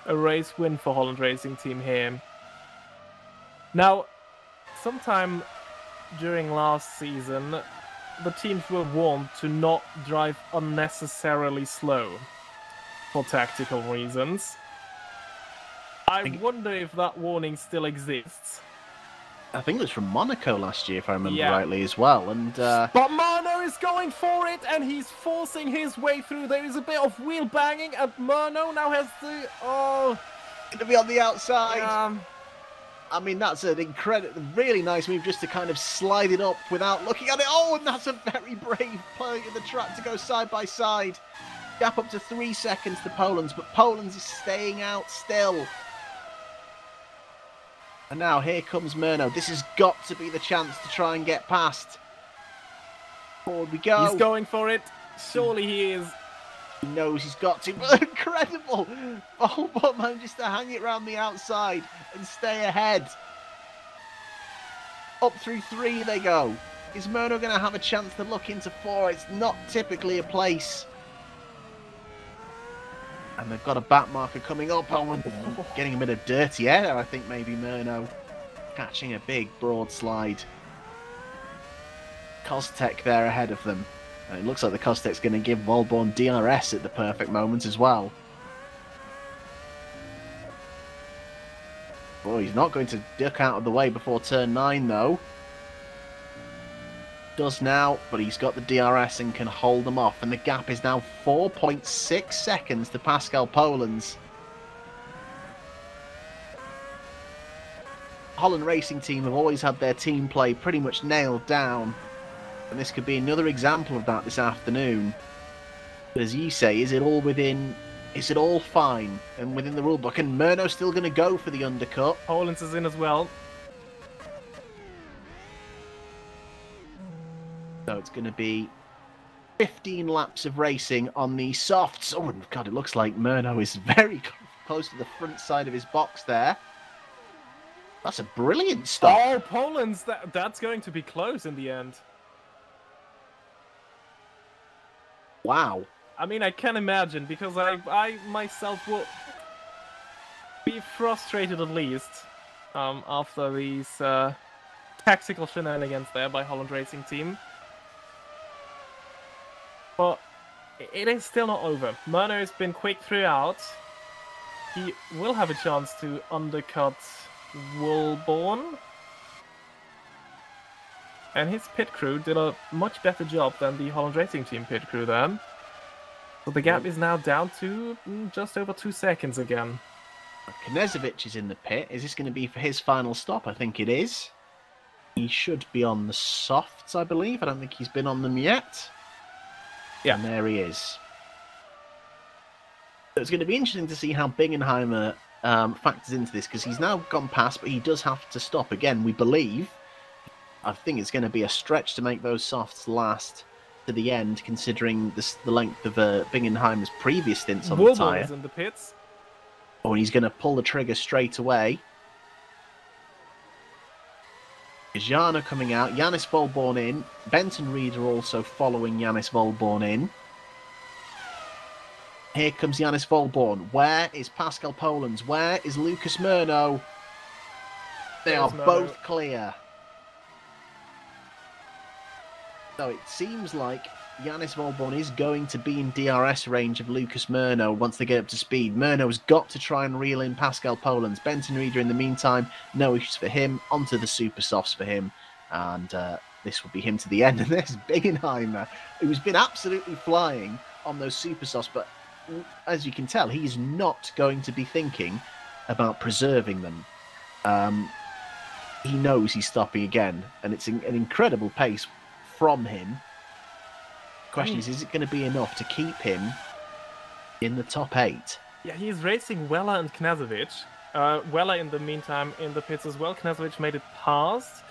a race win for Holland Racing Team here. Now, sometime during last season, the teams were warned to not drive unnecessarily slow for tactical reasons. I wonder if that warning still exists. I think it was from Monaco last year, if I remember rightly, as well. And but Murno is going for it, and he's forcing his way through. There is a bit of wheel banging, and Murno now has to... Oh, going to be on the outside. I mean, that's an incredible, really nice move just to kind of slide it up without looking at it. Oh, and that's a very brave play of the track to go side by side. Gap up to 3 seconds to Poland's, but Poland's is staying out still. And now here comes Murno. This has got to be the chance to try and get past. Forward we go. He's going for it. Surely he is. He knows he's got to. But incredible! Oh, but manages to hang it round the outside and stay ahead. Up through 3 they go. Is Murno going to have a chance to look into 4? It's not typically a place. And they've got a back marker coming up. Oh, getting a bit of dirty air, I think, maybe Murno. Catching a big broad slide. Kostek there ahead of them. And it looks like the Kostek's going to give Volborn DRS at the perfect moment as well. Oh, he's not going to duck out of the way before turn 9, though. Does now, but he's got the DRS and can hold them off, and the gap is now 4.6 seconds to Pascal Poland's. Holland Racing Team have always had their team play pretty much nailed down, and this could be another example of that this afternoon. But as you say, is it all within? Is it all fine and within the rulebook? And Murno's still going to go for the undercut. Poland's is in as well. So it's going to be 15 laps of racing on the softs. Oh, God, it looks like Murno is very close to the front side of his box there. That's a brilliant stop. Oh, Poland's, that's going to be close in the end. Wow. I mean, I can imagine, because I myself will be frustrated at least after these tactical shenanigans there by Holland Racing Team. But it is still not over. Murno has been quick throughout. He will have a chance to undercut Woolborn. And his pit crew did a much better job than the Holland Racing Team pit crew there. So the gap is now down to just over 2 seconds again. Knežević is in the pit. Is this going to be for his final stop? I think it is. He should be on the softs, I believe. I don't think he's been on them yet. Yeah, and there he is. So it's going to be interesting to see how Bingenheimer factors into this, because he's now gone past, but he does have to stop again, we believe. I think it's going to be a stretch to make those softs last to the end, considering the length of Bingenheimer's previous stints on the tyre. Is in the pits. Oh, and he's going to pull the trigger straight away. Jana coming out, Yannis Volborn in, Benton Reeder also following Yannis Volborn in. Here comes Yannis Volborn. Where is Pascal Poland's? Where is Lucas Murno? They are both clear. So it seems like Yannis Volborn is going to be in DRS range of Lucas Murno once they get up to speed. Murno's got to try and reel in Pascal Poland's. Benton Reeder in the meantime, no issues for him. Onto the super softs for him. And this will be him to the end. And there's Bingenheimer, who's been absolutely flying on those super softs. But as you can tell, he's not going to be thinking about preserving them. He knows he's stopping again. And it's an incredible pace from him. Question is it going to be enough to keep him in the top 8? Yeah, he's racing Weller and Knežević. Weller, in the meantime, in the pits as well. Knežević made it past.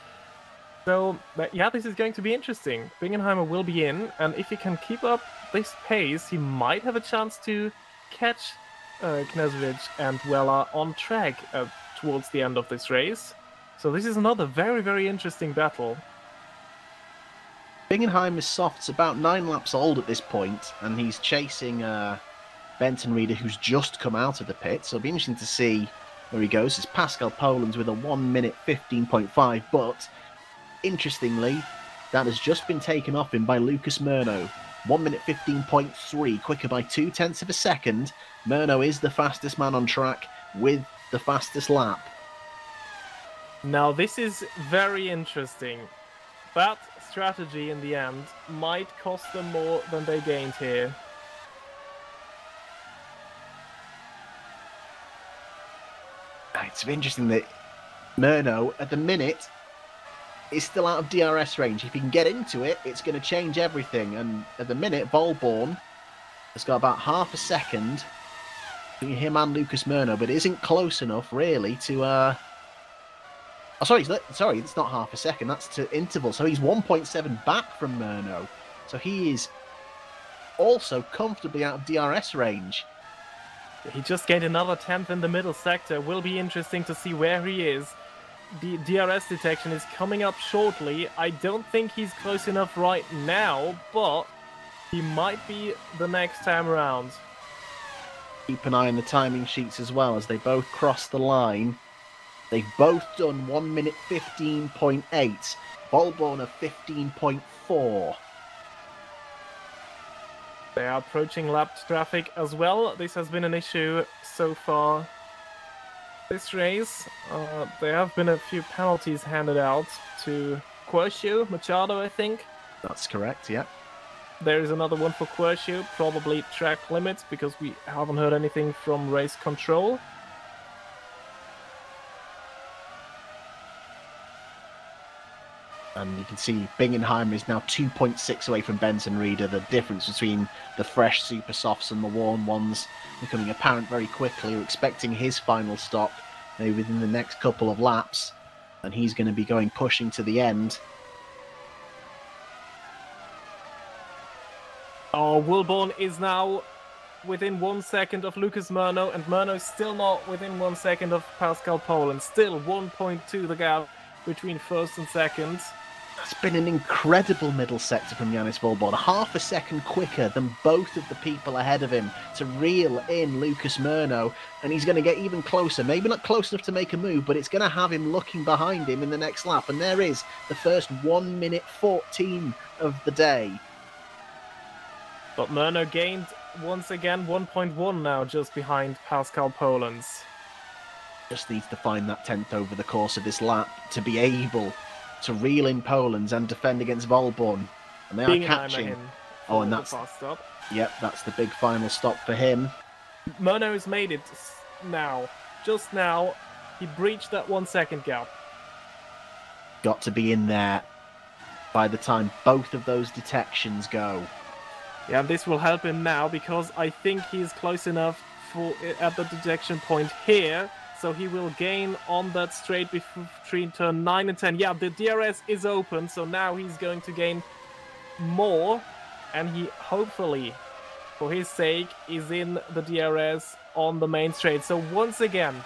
So, yeah, this is going to be interesting. Bingenheimer will be in, and if he can keep up this pace, he might have a chance to catch Knežević and Weller on track towards the end of this race. So this is another very, very interesting battle. Bingenheimer's soft's about 9 laps old at this point, and he's chasing Benton Reeder, who's just come out of the pit. So it'll be interesting to see There he goes. It's Pascal Polens with a 1 minute 15.5, but interestingly, that has just been taken off him by Lucas Murno. 1 minute 15.3, quicker by 0.2 of a second. Murno is the fastest man on track with the fastest lap. Now this is very interesting. That strategy in the end might cost them more than they gained here. It's interesting that Murno, at the minute, is still out of DRS range. If he can get into it, it's going to change everything. And at the minute, Volborn has got about half a second between him and Lucas Murno, but it isn't close enough, really, to... Oh, sorry, it's not half a second. That's to interval. So he's 1.7 back from Murno. So he is also comfortably out of DRS range. He just gained another 10th in the middle sector. Will be interesting to see where he is. The DRS detection is coming up shortly. I don't think he's close enough right now, but he might be the next time around. Keep an eye on the timing sheets as well as they both cross the line. They've both done 1 minute 15.8. Volborn of 15.4. They are approaching lap traffic as well. This has been an issue so far this race. There have been a few penalties handed out to Quercio, Machado, I think. That's correct, yeah. There is another one for Quercio, probably track limits, because we haven't heard anything from race control. And you can see Bingenheimer is now 2.6 away from Benson Reader. The difference between the fresh super softs and the worn ones becoming apparent very quickly. We're expecting his final stop maybe within the next couple of laps, and he's going to be going pushing to the end. Oh, Wilborn is now within 1 second of Lucas Murno, and Murno still not within 1 second of Pascal Polens. Still 1.2 the gap between first and second. It's been an incredible middle sector from Yannis Volborn. Half a second quicker than both of the people ahead of him to reel in Lucas Murno. And he's going to get even closer. Maybe not close enough to make a move, but it's going to have him looking behind him in the next lap. And there is the first 1 minute 14 of the day. But Murno gained once again 1.1 now, just behind Pascal Polens. Just needs to find that 10th over the course of this lap to be able to reel in Polens and defend against Volborn. And they are catching. Oh, and that's... Yep, that's the big final stop for him. Murno has made it now. Just now, he breached that 1 second gap. Got to be in there by the time both of those detections go. Yeah, this will help him now because I think he's close enough for at the detection point here. So he will gain on that straight between turn 9 and 10. Yeah, the DRS is open, so now he's going to gain more. And he hopefully, for his sake, is in the DRS on the main straight. So once again,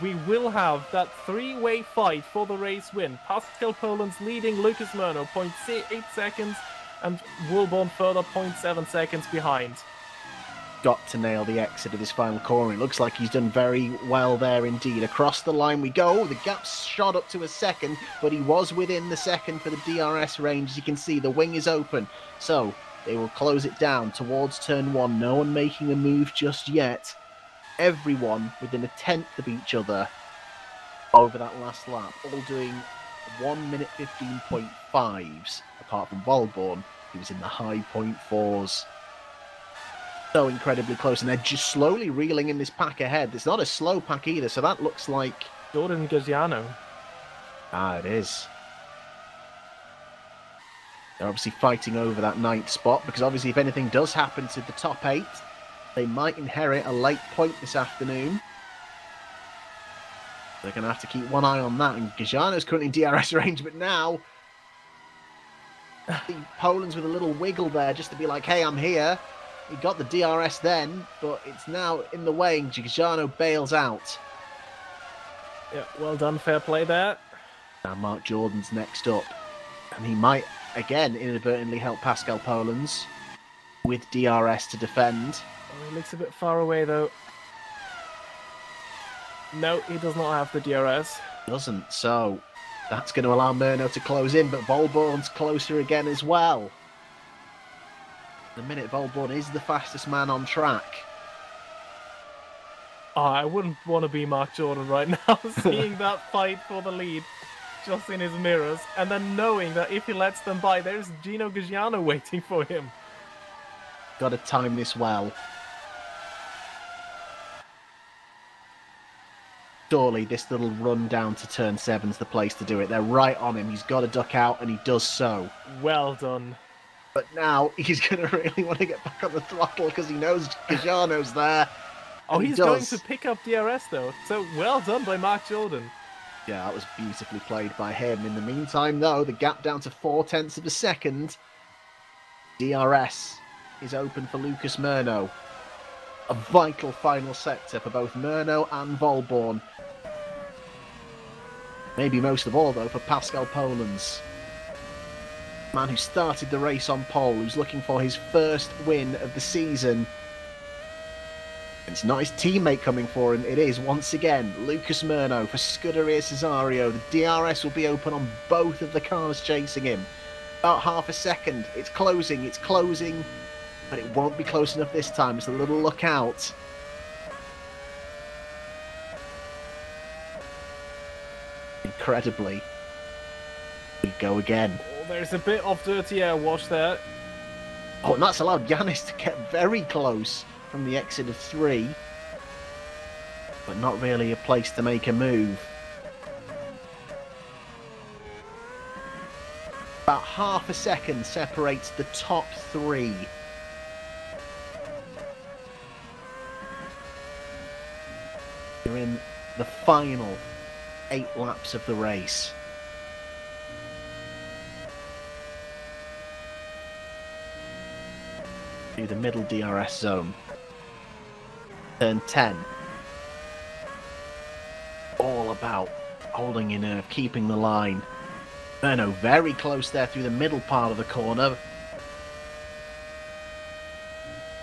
we will have that three-way fight for the race win. Pascal Polens leading Lucas Murno, 0.8 seconds, and Wilborn further 0.7 seconds behind. Got to nail the exit of this final corner. It looks like he's done very well there indeed. Across the line we go. The gap's shot up to a second, but he was within the second for the DRS range. As you can see, the wing is open. So they will close it down towards turn 1. No one making a move just yet. Everyone within a 10th of each other over that last lap. All doing 1 minute 15.5s. Apart from Volborn, he was in the high 0.4s. So incredibly close, and they're just slowly reeling in this pack ahead. It's not a slow pack either, so that looks like Jordan Gagiano. Ah, it is. They're obviously fighting over that 9th spot, because obviously if anything does happen to the top 8, they might inherit a late point this afternoon. They're going to have to keep one eye on that, and Gagiano's currently in DRS range, but now Polens with a little wiggle there just to be like, hey, I'm here. He got the DRS then, but it's now in the way, and Gagiano bails out. Yeah, well done, fair play there. Now Mark Jordan's next up, and he might, again, inadvertently help Pascal Polens with DRS to defend. Oh, he looks a bit far away, though. No, he does not have the DRS. Doesn't, so that's going to allow Murnau to close in, but Volborn's closer again as well. The minute Volborn is the fastest man on track. Oh, I wouldn't want to be Mark Jordan right now, seeing that fight for the lead just in his mirrors, and then knowing that if he lets them by, there's Gino Gagiano waiting for him. Got to time this well. Surely this little run down to turn 7's the place to do it. They're right on him. He's got to duck out, and he does so. Well done. But now he's going to really want to get back on the throttle because he knows Gagiano's there. Oh, he's going to pick up DRS though. So well done by Mark Jordan. Yeah, that was beautifully played by him. In the meantime, though, the gap down to 0.4 of a second. DRS is open for Lucas Murnau. A vital final sector for both Murnau and Volborn. Maybe most of all, though, for Pascal Polens. Man who started the race on pole, who's looking for his first win of the season. It's not his teammate coming for him, it is, once again, Lucas Murnau for Scuderia Cesario. The DRS will be open on both of the cars chasing him. About half a second, it's closing, but it won't be close enough this time. It's a little look out. Incredibly, we go again. Oh, there's a bit of dirty air wash there. Oh, and that's allowed Yanis to get very close from the exit of 3, but not really a place to make a move. About half a second separates the top 3. We're in the final 8 laps of the race. To the middle DRS zone. Turn 10. All about holding your nerve, keeping the line. Murnau very close there through the middle part of the corner.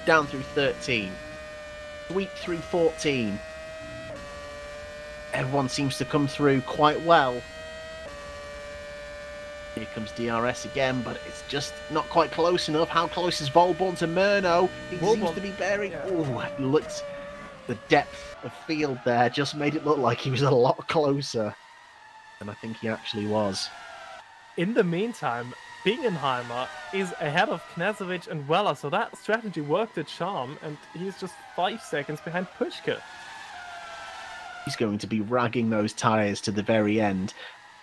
Down through 13. Sweep through 14. Everyone seems to come through quite well. Here comes DRS again, but it's just not quite close enough. How close is Volborn to Murnau? He seems to be bearing... Yeah. Oh, it looks... The depth of field there just made it look like he was a lot closer than I think he actually was. In the meantime, Bingenheimer is ahead of Knezovic and Weller, so that strategy worked a charm, and he's just 5 seconds behind Pushka. He's going to be ragging those tyres to the very end.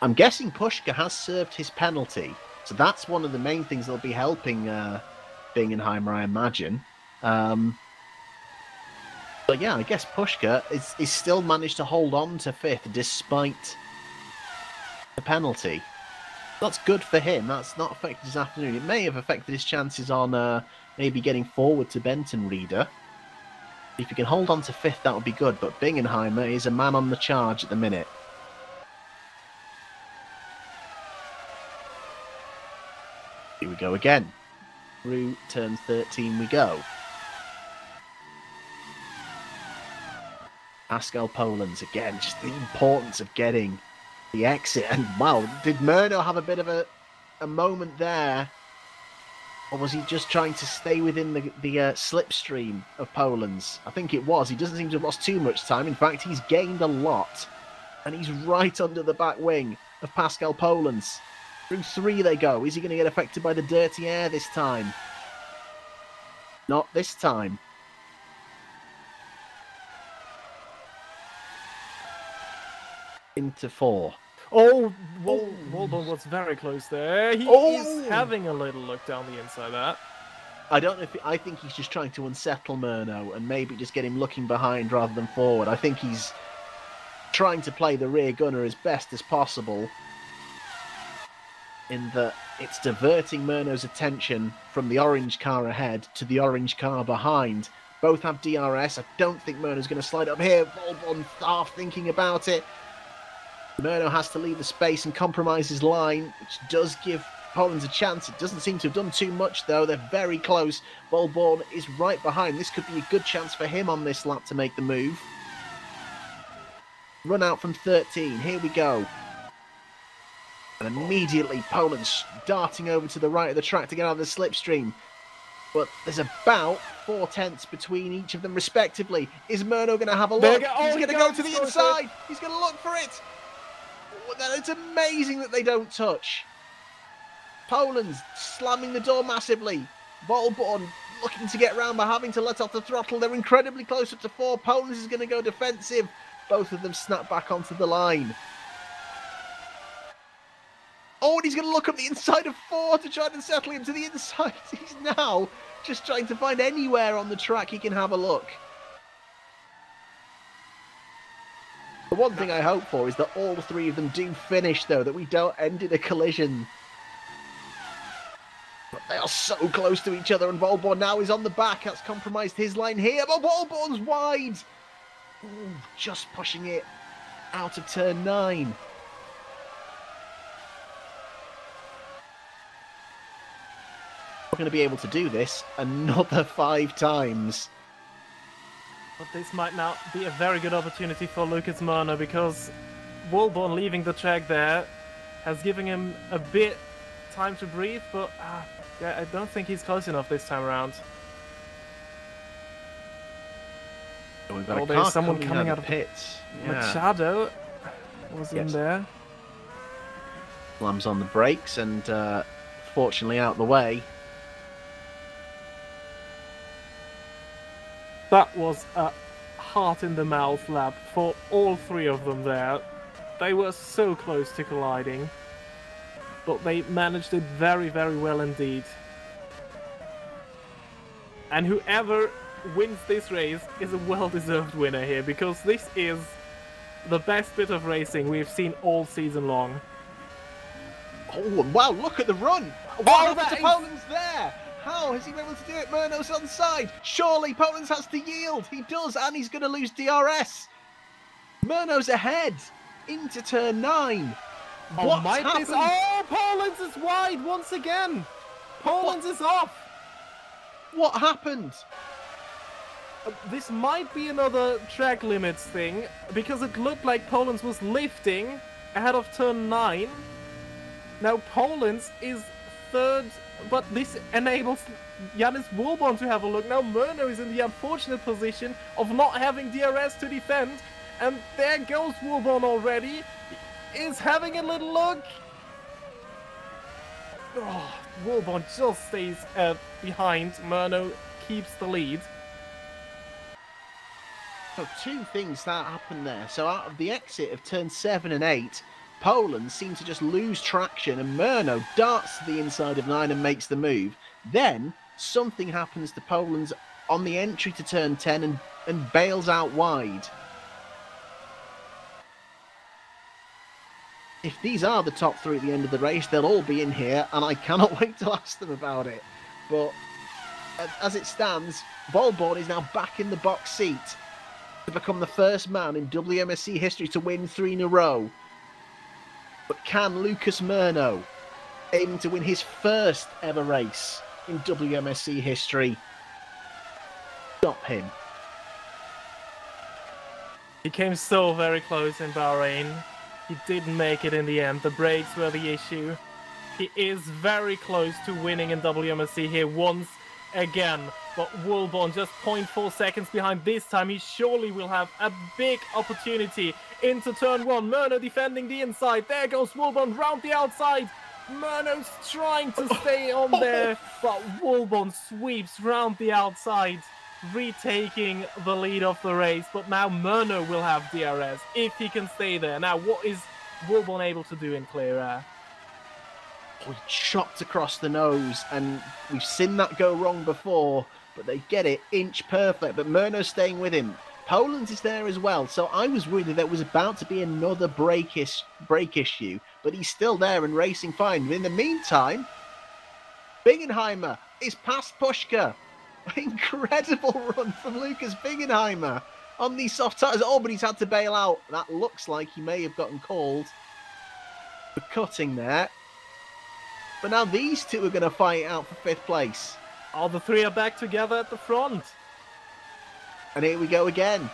I'm guessing Pushka has served his penalty, so that's one of the main things that'll be helping Bingenheimer, I imagine. But yeah, I guess Pushka is still managed to hold on to 5th despite the penalty. That's good for him. That's not affected his afternoon. It may have affected his chances on maybe getting forward to Benton Reader. If he can hold on to 5th, that would be good. But Bingenheimer is a man on the charge at the minute. Here we go again. Through turn 13 we go. Pascal Polens again, just the importance of getting the exit. And wow, did Murnau have a bit of a moment there? Or was he just trying to stay within the slipstream of Polens? I think it was. He doesn't seem to have lost too much time. In fact, he's gained a lot. And he's right under the back wing of Pascal Polens. Through 3 they go. Is he going to get affected by the dirty air this time? Not this time. Into 4. Oh, Volborn was very close there. He is having a little look down the inside there. I don't know if I think he's just trying to unsettle Murnau and maybe just get him looking behind rather than forward. I think he's trying to play the rear gunner as best as possible, in that it's diverting Murnau's attention from the orange car ahead to the orange car behind. Both have DRS. I don't think Murnau's going to slide up here. Volborn half thinking about it. Murnau has to leave the space and compromise his line, which does give Polens a chance. It doesn't seem to have done too much, though. They're very close. Volborn is right behind. This could be a good chance for him on this lap to make the move. Run out from 13. Here we go. And immediately Poland's darting over to the right of the track to get out of the slipstream. But there's about 4/10 between each of them respectively. Is Murno going to have a look? He's going to go to the inside. He's going to look for it. It's amazing that they don't touch. Poland's slamming the door massively. Volborn looking to get round by having to let off the throttle. They're incredibly close up to 4. Poland's is going to go defensive. Both of them snap back onto the line. Oh, and he's going to look up the inside of 4 to try and settle him to the inside. He's now just trying to find anywhere on the track he can have a look. The one thing I hope for is that all 3 of them do finish, though, that we don't end in a collision. But they are so close to each other, and Volborn now is on the back. That's compromised his line here, but Volborn's wide. Ooh, just pushing it out of turn 9. We're going to be able to do this another 5 times. But this might now be a very good opportunity for Lucas Murno, because Volborn leaving the track there has given him a bit time to breathe, but yeah, I don't think he's close enough this time around. We've got there's someone coming out of the pits. Yeah. Machado was in there. Slams on the brakes and fortunately out the way. That was a heart-in-the-mouth lap for all 3 of them there. They were so close to colliding, but they managed it very, very well indeed. And whoever wins this race is a well-deserved winner here, because this is the best bit of racing we've seen all season long. Oh, wow, look at the run! What happened to Poland's there? How has he been able to do it? Murno's on side. Surely Poland's has to yield. He does, and he's going to lose DRS. Murno's ahead into turn 9. What's happened? Oh, Poland's is wide once again. Poland's is off. What happened? This might be another track limits thing, because it looked like Poland's was lifting ahead of turn 9. Now Poland's is 3rd, but this enables Janis Volborn to have a look. Now Murno is in the unfortunate position of not having DRS to defend, and there goes Volborn already. He is having a little look. Oh, Volborn just stays behind. Murno keeps the lead. So 2 things that happened there. So out of the exit of turn 7 and 8, Poland seemed to just lose traction, and Murno darts to the inside of 9 and makes the move. Then something happens to Poland's on the entry to turn 10 and bails out wide. If these are the top 3 at the end of the race, they'll all be in here, and I cannot wait to ask them about it. But as it stands, Volborn is now back in the box seat to become the first man in WMSC history to win 3 in a row. But can Lucas Murno, aiming to win his first ever race in WMSC history, stop him? He came so very close in Bahrain. He didn't make it in the end. The brakes were the issue. He is very close to winning in WMSC here once again. But Volborn just 0.4 seconds behind this time. He surely will have a big opportunity into turn 1. Murno defending the inside. There goes Volborn round the outside. Murno's trying to stay on there, but Volborn sweeps round the outside, retaking the lead of the race. But now Murno will have DRS if he can stay there. Now, what is Volborn able to do in clear air? Oh, chopped across the nose, and we've seen that go wrong before, but they get it inch perfect. But Murno's staying with him. Poland is there as well, so I was worried that there was about to be another brake issue, but he's still there and racing fine. But in the meantime, Bingenheimer is past Pushka. Incredible run from Lucas Bingenheimer on these soft tyres. Oh, but he's had to bail out. That looks like he may have gotten called for cutting there. But now these 2 are going to fight out for 5th place. All the 3 are back together at the front. And here we go again.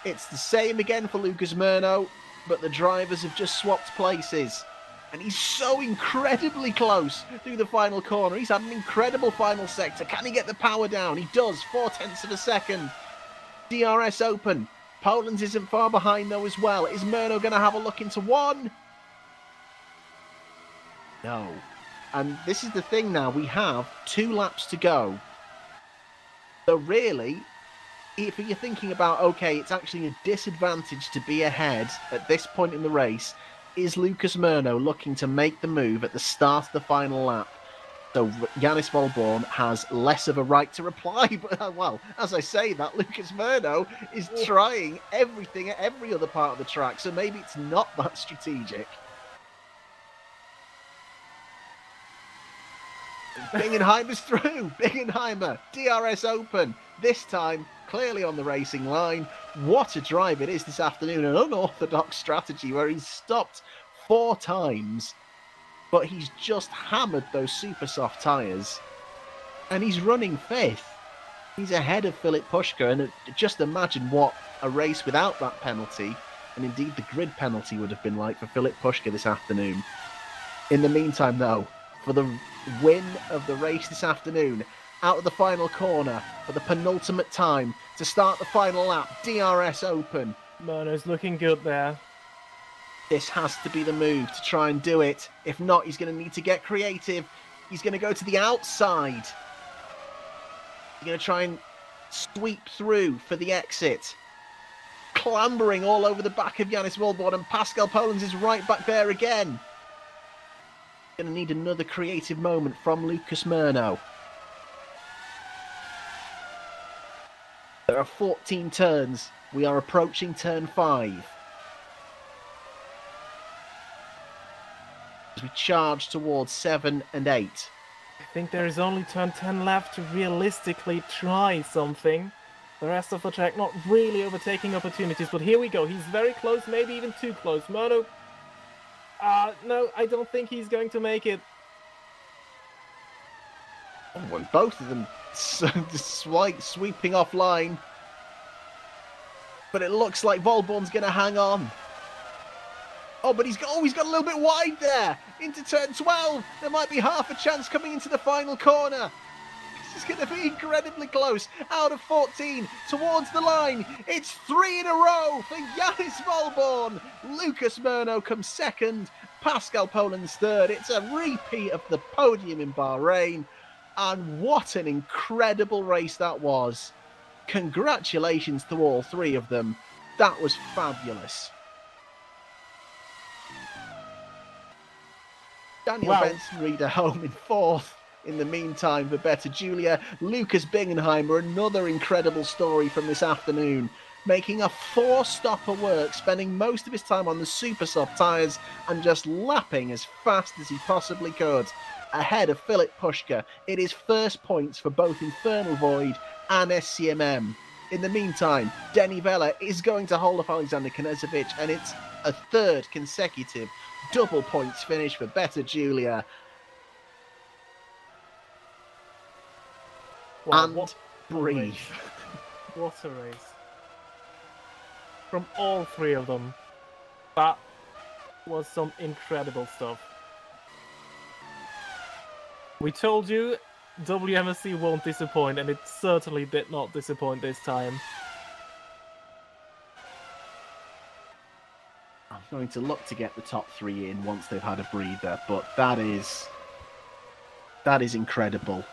It's the same again for Lucas Murno, but the drivers have just swapped places. And he's so incredibly close through the final corner. He's had an incredible final sector. Can he get the power down? He does, 0.4 of a second. DRS open. Poland's isn't far behind though as well. Is Murno going to have a look into one? No. And this is the thing now. We have 2 laps to go. So really, if you're thinking about, okay, it's actually a disadvantage to be ahead at this point in the race, is Lucas Murno looking to make the move at the start of the final lap? So Yannis Volborn has less of a right to reply. But, well, as I say that, Lucas Murno is trying everything at every other part of the track. So maybe it's not that strategic. Bingenheimer's through. Bingenheimer, DRS open. This time, clearly on the racing line. What a drive it is this afternoon. An unorthodox strategy where he's stopped 4 times, but he's just hammered those super soft tyres. And he's running 5th. He's ahead of Filip Puška. And just imagine what a race without that penalty, and indeed the grid penalty, would have been like for Filip Puška this afternoon. In the meantime, though, for the win of the race this afternoon, out of the final corner for the penultimate time to start the final lap, DRS open. Murno's looking good there. This has to be the move to try and do it. If not, he's going to need to get creative. He's going to go to the outside. He's going to try and sweep through for the exit. Clambering all over the back of Yannis Volborn, and Pascal Polens is right back there again. Going to need another creative moment from Lucas Murno. There are 14 turns. We are approaching turn 5. As we charge towards 7 and 8. I think there is only turn 10 left to realistically try something. The rest of the track not really overtaking opportunities, but here we go. He's very close, maybe even too close. Murno, no, I don't think he's going to make it. Oh, and both of them sweeping offline. But it looks like Volborn's going to hang on. Oh, but he's got a little bit wide there. Into turn 12. There might be half a chance coming into the final corner. This is going to be incredibly close. Out of 14, towards the line. It's 3 in a row for Yannis Volborn. Lucas Murno comes second. Pascal Polens third. It's a repeat of the podium in Bahrain. And what an incredible race that was. Congratulations to all 3 of them. That was fabulous. Daniel Benson-Reader home in 4th. In the meantime, for Better Julia, Lucas Bingenheimer, another incredible story from this afternoon, making a 4-stopper work, spending most of his time on the super soft tyres and just lapping as fast as he possibly could. Ahead of Filip Puška. It is first points for both Infernal Void and SCMM. In the meantime, Denny Vella is going to hold up Alexander Knežević, and it's a 3rd consecutive double points finish for Better Julia. Wow, and breathe. What a race. From all 3 of them. That was some incredible stuff. We told you WMSC won't disappoint, and it certainly did not disappoint this time. I'm going to look to get the top 3 in once they've had a breather, but that is incredible.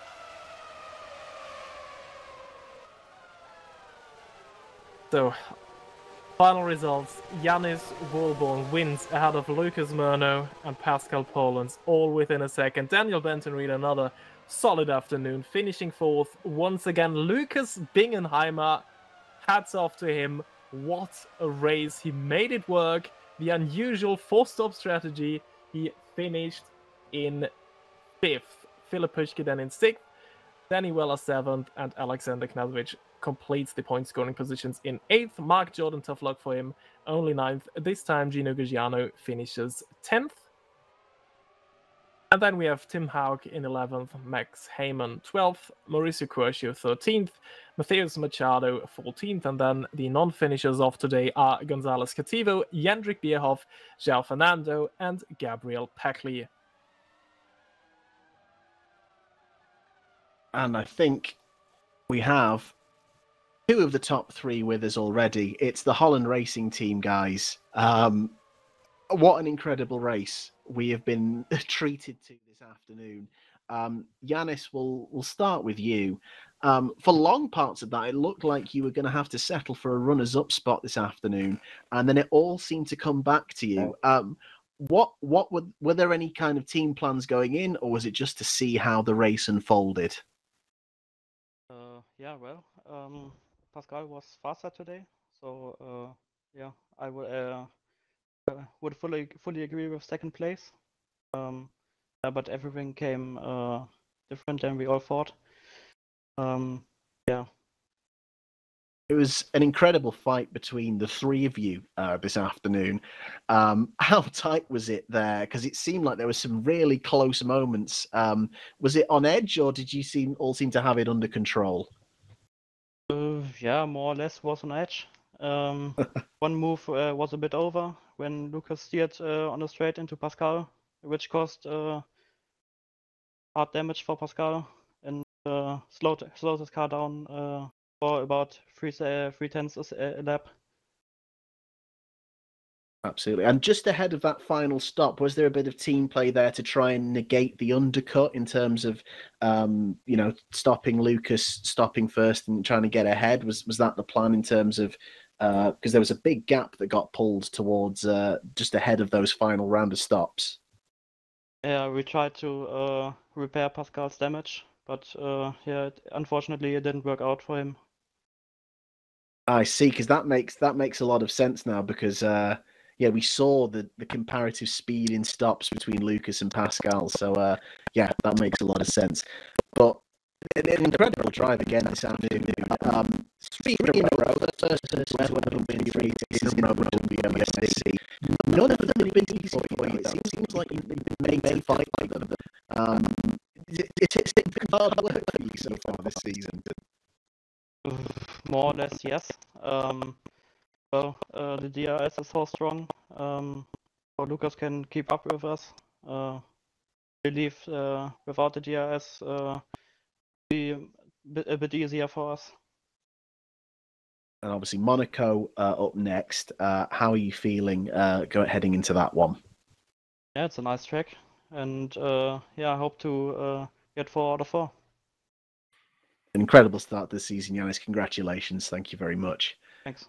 So, final results. Yannis Volborn wins ahead of Lucas Murno and Pascal Polens, all within a second. Daniel Benton-Reed, another solid afternoon, finishing 4th. Once again, Lucas Bingenheimer, hats off to him. What a race. He made it work. The unusual 4-stop strategy. He finished in 5th. Filip Puška then in 6th. Danny Vella 7th, and Alexander Knežević completes the point scoring positions in 8th. Mark Jordan, tough luck for him, only 9th. This time Gino Giugiano finishes 10th. And then we have Tim Haug in 11th, Max Heyman 12th, Mauricio Quercio 13th, Mateus Machado 14th, and then the non-finishers of today are Gonzalez Cativo, Jendrik Bierhoff, João Fernando, and Gabriel Peckley. And I think we have two of the top three with us already. It's the Holland Racing team, guys. What an incredible race we have been treated to this afternoon. Yanis, we'll start with you. For long parts of that, it looked like you were going to have to settle for a runners-up spot this afternoon, and then it all seemed to come back to you. Were there any kind of team plans going in, or was it just to see how the race unfolded? Yeah, well, Pascal was faster today, so yeah, I would fully agree with second place. Yeah, but everything came different than we all thought. Yeah. It was an incredible fight between the three of you this afternoon. How tight was it there? Because it seemed like there were some really close moments. Was it on edge, or did you all seem to have it under control? Yeah, more or less was on edge. One move was a bit over when Lucas steered on the straight into Pascal, which caused hard damage for Pascal and slowed his car down for about 3/10 a lap. Absolutely. And just ahead of that final stop, was there a bit of team play there to try and negate the undercut in terms of, stopping Lucas, stopping first and trying to get ahead? Was that the plan in terms of, because there was a big gap that got pulled towards just ahead of those final round of stops? Yeah, we tried to repair Pascal's damage, but yeah, unfortunately it didn't work out for him. I see, because that makes a lot of sense now, because we saw the comparative speed in stops between Lucas and Pascal. So that makes a lot of sense. But an incredible drive again this afternoon. 3 in a row, the first person to ever win 3 races in a row at WMSC. None of them have been easy for you. It seems like you've been made to fight like them. It's been hard work for you so far this season. More or less, yes. Well, the DRS is so strong, so Lucas can keep up with us. I believe without the DRS, be a bit easier for us. And obviously Monaco up next. How are you feeling heading into that one? Yeah, it's a nice track, and I hope to get 4 out of 4. Incredible start this season, Yanis. Congratulations. Thank you very much. Thanks.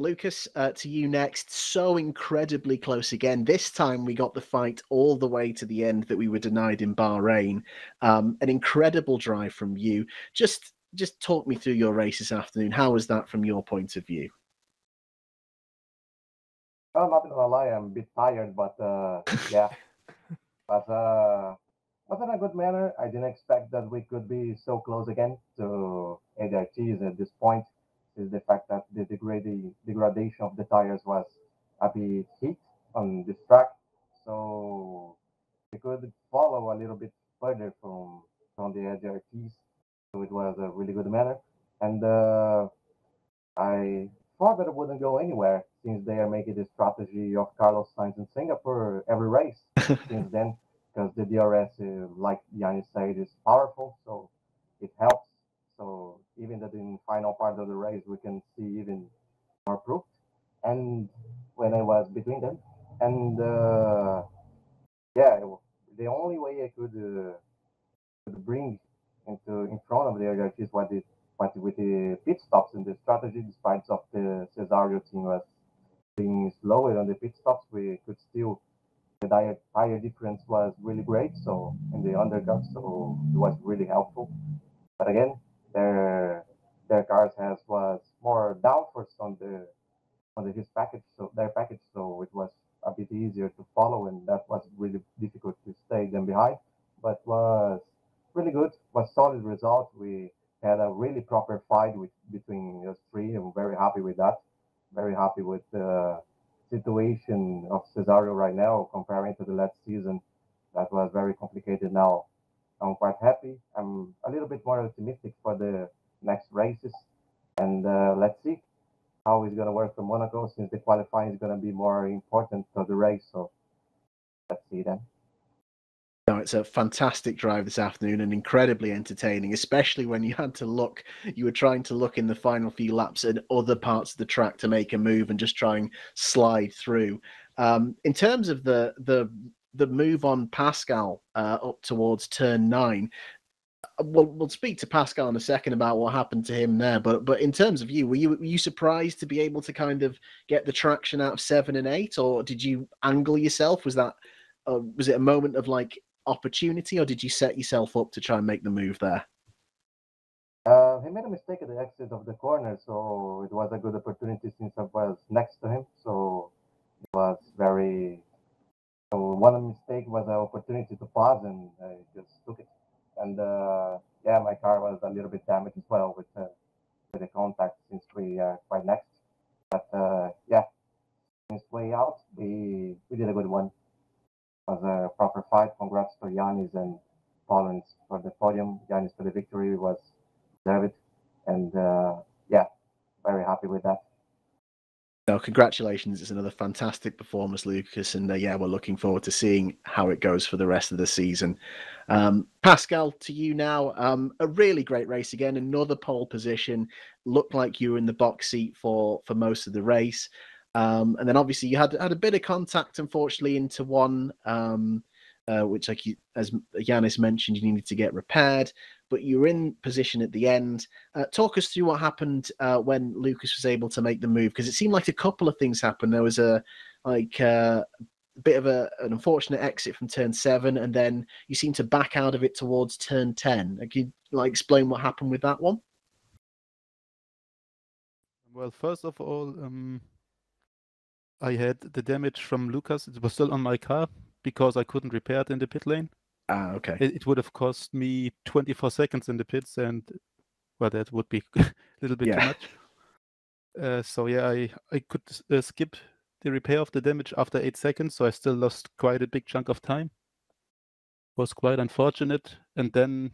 Lucas, to you next. So incredibly close again. This time we got the fight all the way to the end that we were denied in Bahrain. An incredible drive from you. Just talk me through your race this afternoon. How was that from your point of view? I'm not gonna lie, I'm a bit tired, but yeah. But was in a good manner. I didn't expect that we could be so close again to ADRTs at this point. Is the fact that the degradation of the tires was a bit hit on this track, so we could follow a little bit further from the ADRTs. So it was a really good manner, and I thought that it wouldn't go anywhere since they are making the strategy of Carlos Sainz in Singapore every race since then, because the DRS, like Yannis said, is powerful, so it helps. So even that in final part of the race, we can see even more proof. And when I was between them, and the only way I could bring in front of the other is what with the pit stops and the strategy, despite of the Cesario team was being slower on the pit stops, we could still the tire difference was really great. So in the undercut, so it was really helpful. But again, their cars was more downforce on his package, so their package, so it was a bit easier to follow, and that was really difficult to stay them behind. But was really good, was solid result. We had a really proper fight between us three. I'm very happy with that. Very happy with the situation of Cesario right now comparing to the last season. that was very complicated. Now I'm quite happy. I'm a little bit more optimistic for the next races, and let's see how it's going to work for Monaco, since the qualifying is going to be more important for the race. So let's see then. No, it's a fantastic drive this afternoon and incredibly entertaining, especially when you had to look, you were trying to look in the final few laps at other parts of the track to make a move and just try and slide through. In terms of the move on Pascal up towards turn 9, we'll speak to Pascal in a second about what happened to him there. But in terms of you, were you surprised to be able to kind of get the traction out of 7 and 8, or did you angle yourself? Was it a moment of like opportunity, or did you set yourself up to try and make the move there? He made a mistake at the exit of the corner, so it was a good opportunity since I was next to him. So it was very. So one mistake was an opportunity to pause, and I just took it. And yeah, my car was a little bit damaged as well with the contact, since we are quite next. But yeah, since way out, we did a good one. It was a proper fight. Congrats to Yanis and Pollens for the podium. Yanis for the victory was deserved, and yeah, very happy with that. So congratulations, it's another fantastic performance, Lucas, and yeah, we're looking forward to seeing how it goes for the rest of the season. Pascal, to you now. A really great race again, another pole position. Looked like you were in the box seat for most of the race, and then obviously you had a bit of contact, unfortunately, into one, which, like as Yanis mentioned, you needed to get repaired, but you were in position at the end. Talk us through what happened when Lucas was able to make the move, because it seemed like a couple of things happened. There was a bit of an unfortunate exit from turn 7, and then you seemed to back out of it towards turn 10. Can you explain what happened with that one? Well, first of all, I had the damage from Lucas. It was still on my car because I couldn't repair it in the pit lane. Okay. It would have cost me 24 seconds in the pits, and well, that would be a little bit too much. So yeah, I could skip the repair of the damage after 8 seconds, so I still lost quite a big chunk of time. It was quite unfortunate. And then,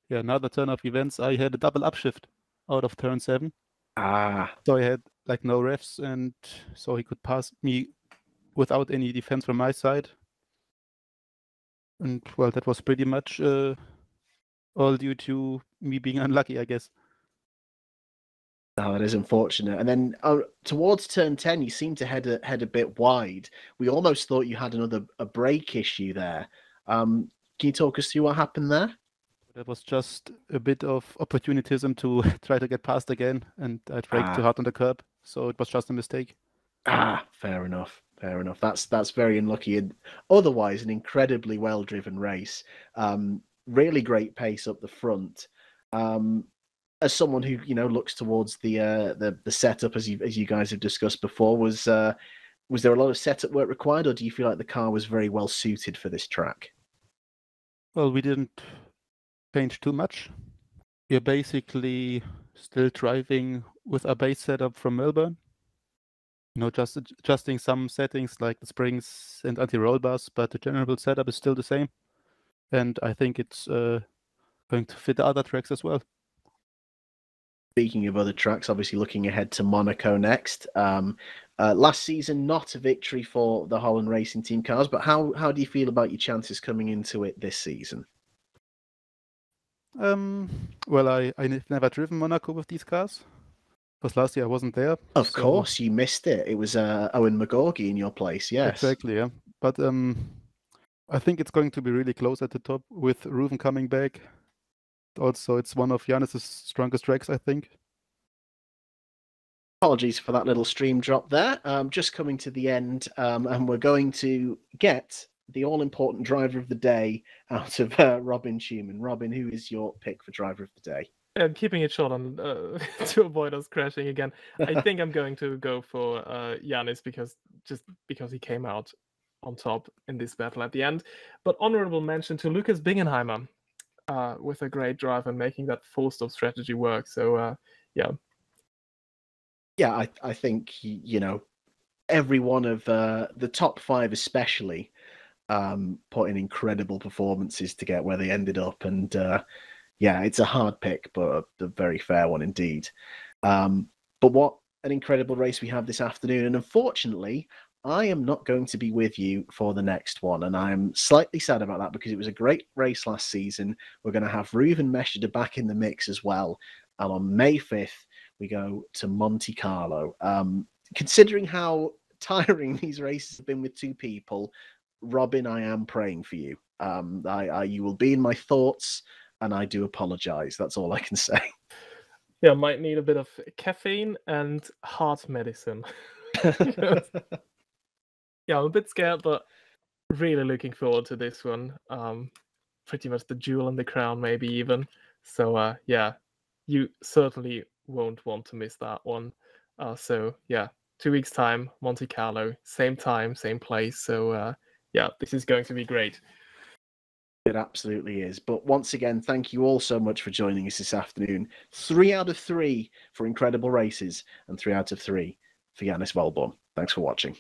yeah, another turn of events, I had a double upshift out of turn 7. So I had like no refs, and so he could pass me without any defense from my side. And well, that was pretty much all due to me being unlucky, I guess. Oh, that is unfortunate. And then towards turn 10, you seemed to head a bit wide. We almost thought you had a brake issue there. Can you talk us through what happened there? That was just a bit of opportunism to try to get past again, and I braked too hard on the curb, so it was just a mistake. Fair enough. Fair enough. That's very unlucky. And otherwise, an incredibly well-driven race. Really great pace up the front. As someone who looks towards the setup, as you guys have discussed before, was there a lot of setup work required, or do you feel like the car was very well suited for this track? Well, we didn't change too much. We're basically still driving with our base setup from Melbourne. Just adjusting some settings like the springs and anti-roll bars, but the general setup is still the same. And I think it's going to fit the other tracks as well. Speaking of other tracks, obviously looking ahead to Monaco next. Last season, not a victory for the Holland Racing Team cars, but how do you feel about your chances coming into it this season? Well, I've never driven Monaco with these cars, because last year I wasn't there. Of course, you missed it. It was Owen McGorgy in your place, yes. Exactly, yeah. But I think it's going to be really close at the top with Reuven coming back. Also, it's one of Yanis' strongest tracks, I think. Apologies for that little stream drop there. Just coming to the end, and we're going to get the all-important driver of the day out of Robin Ciuman. Robin, who is your pick for driver of the day? And keeping it short on to avoid us crashing again, I think I'm going to go for Yanis because he came out on top in this battle at the end. But honorable mention to Lucas Bingenheimer with a great drive and making that full-stop strategy work. So yeah. Yeah, I think every one of the top 5 especially put in incredible performances to get where they ended up. And yeah, it's a hard pick, but a very fair one indeed. But what an incredible race we have this afternoon. And unfortunately, I am not going to be with you for the next one. And I'm slightly sad about that because it was a great race last season. We're going to have Reuven Meshida back in the mix as well. And on May 5th, we go to Monte Carlo. Considering how tiring these races have been with two people, Robin, I am praying for you. You will be in my thoughts, and I do apologize. That's all I can say. Yeah, might need a bit of caffeine and heart medicine. Yeah, I'm a bit scared, but really looking forward to this one. Pretty much the jewel in the crown, maybe even. So yeah, you certainly won't want to miss that one. So yeah, 2 weeks time, Monte Carlo, same time, same place. So yeah, this is going to be great. It absolutely is. But once again, thank you all so much for joining us this afternoon. 3 out of 3 for incredible races and 3 out of 3 for Yannis Wellborn. Thanks for watching.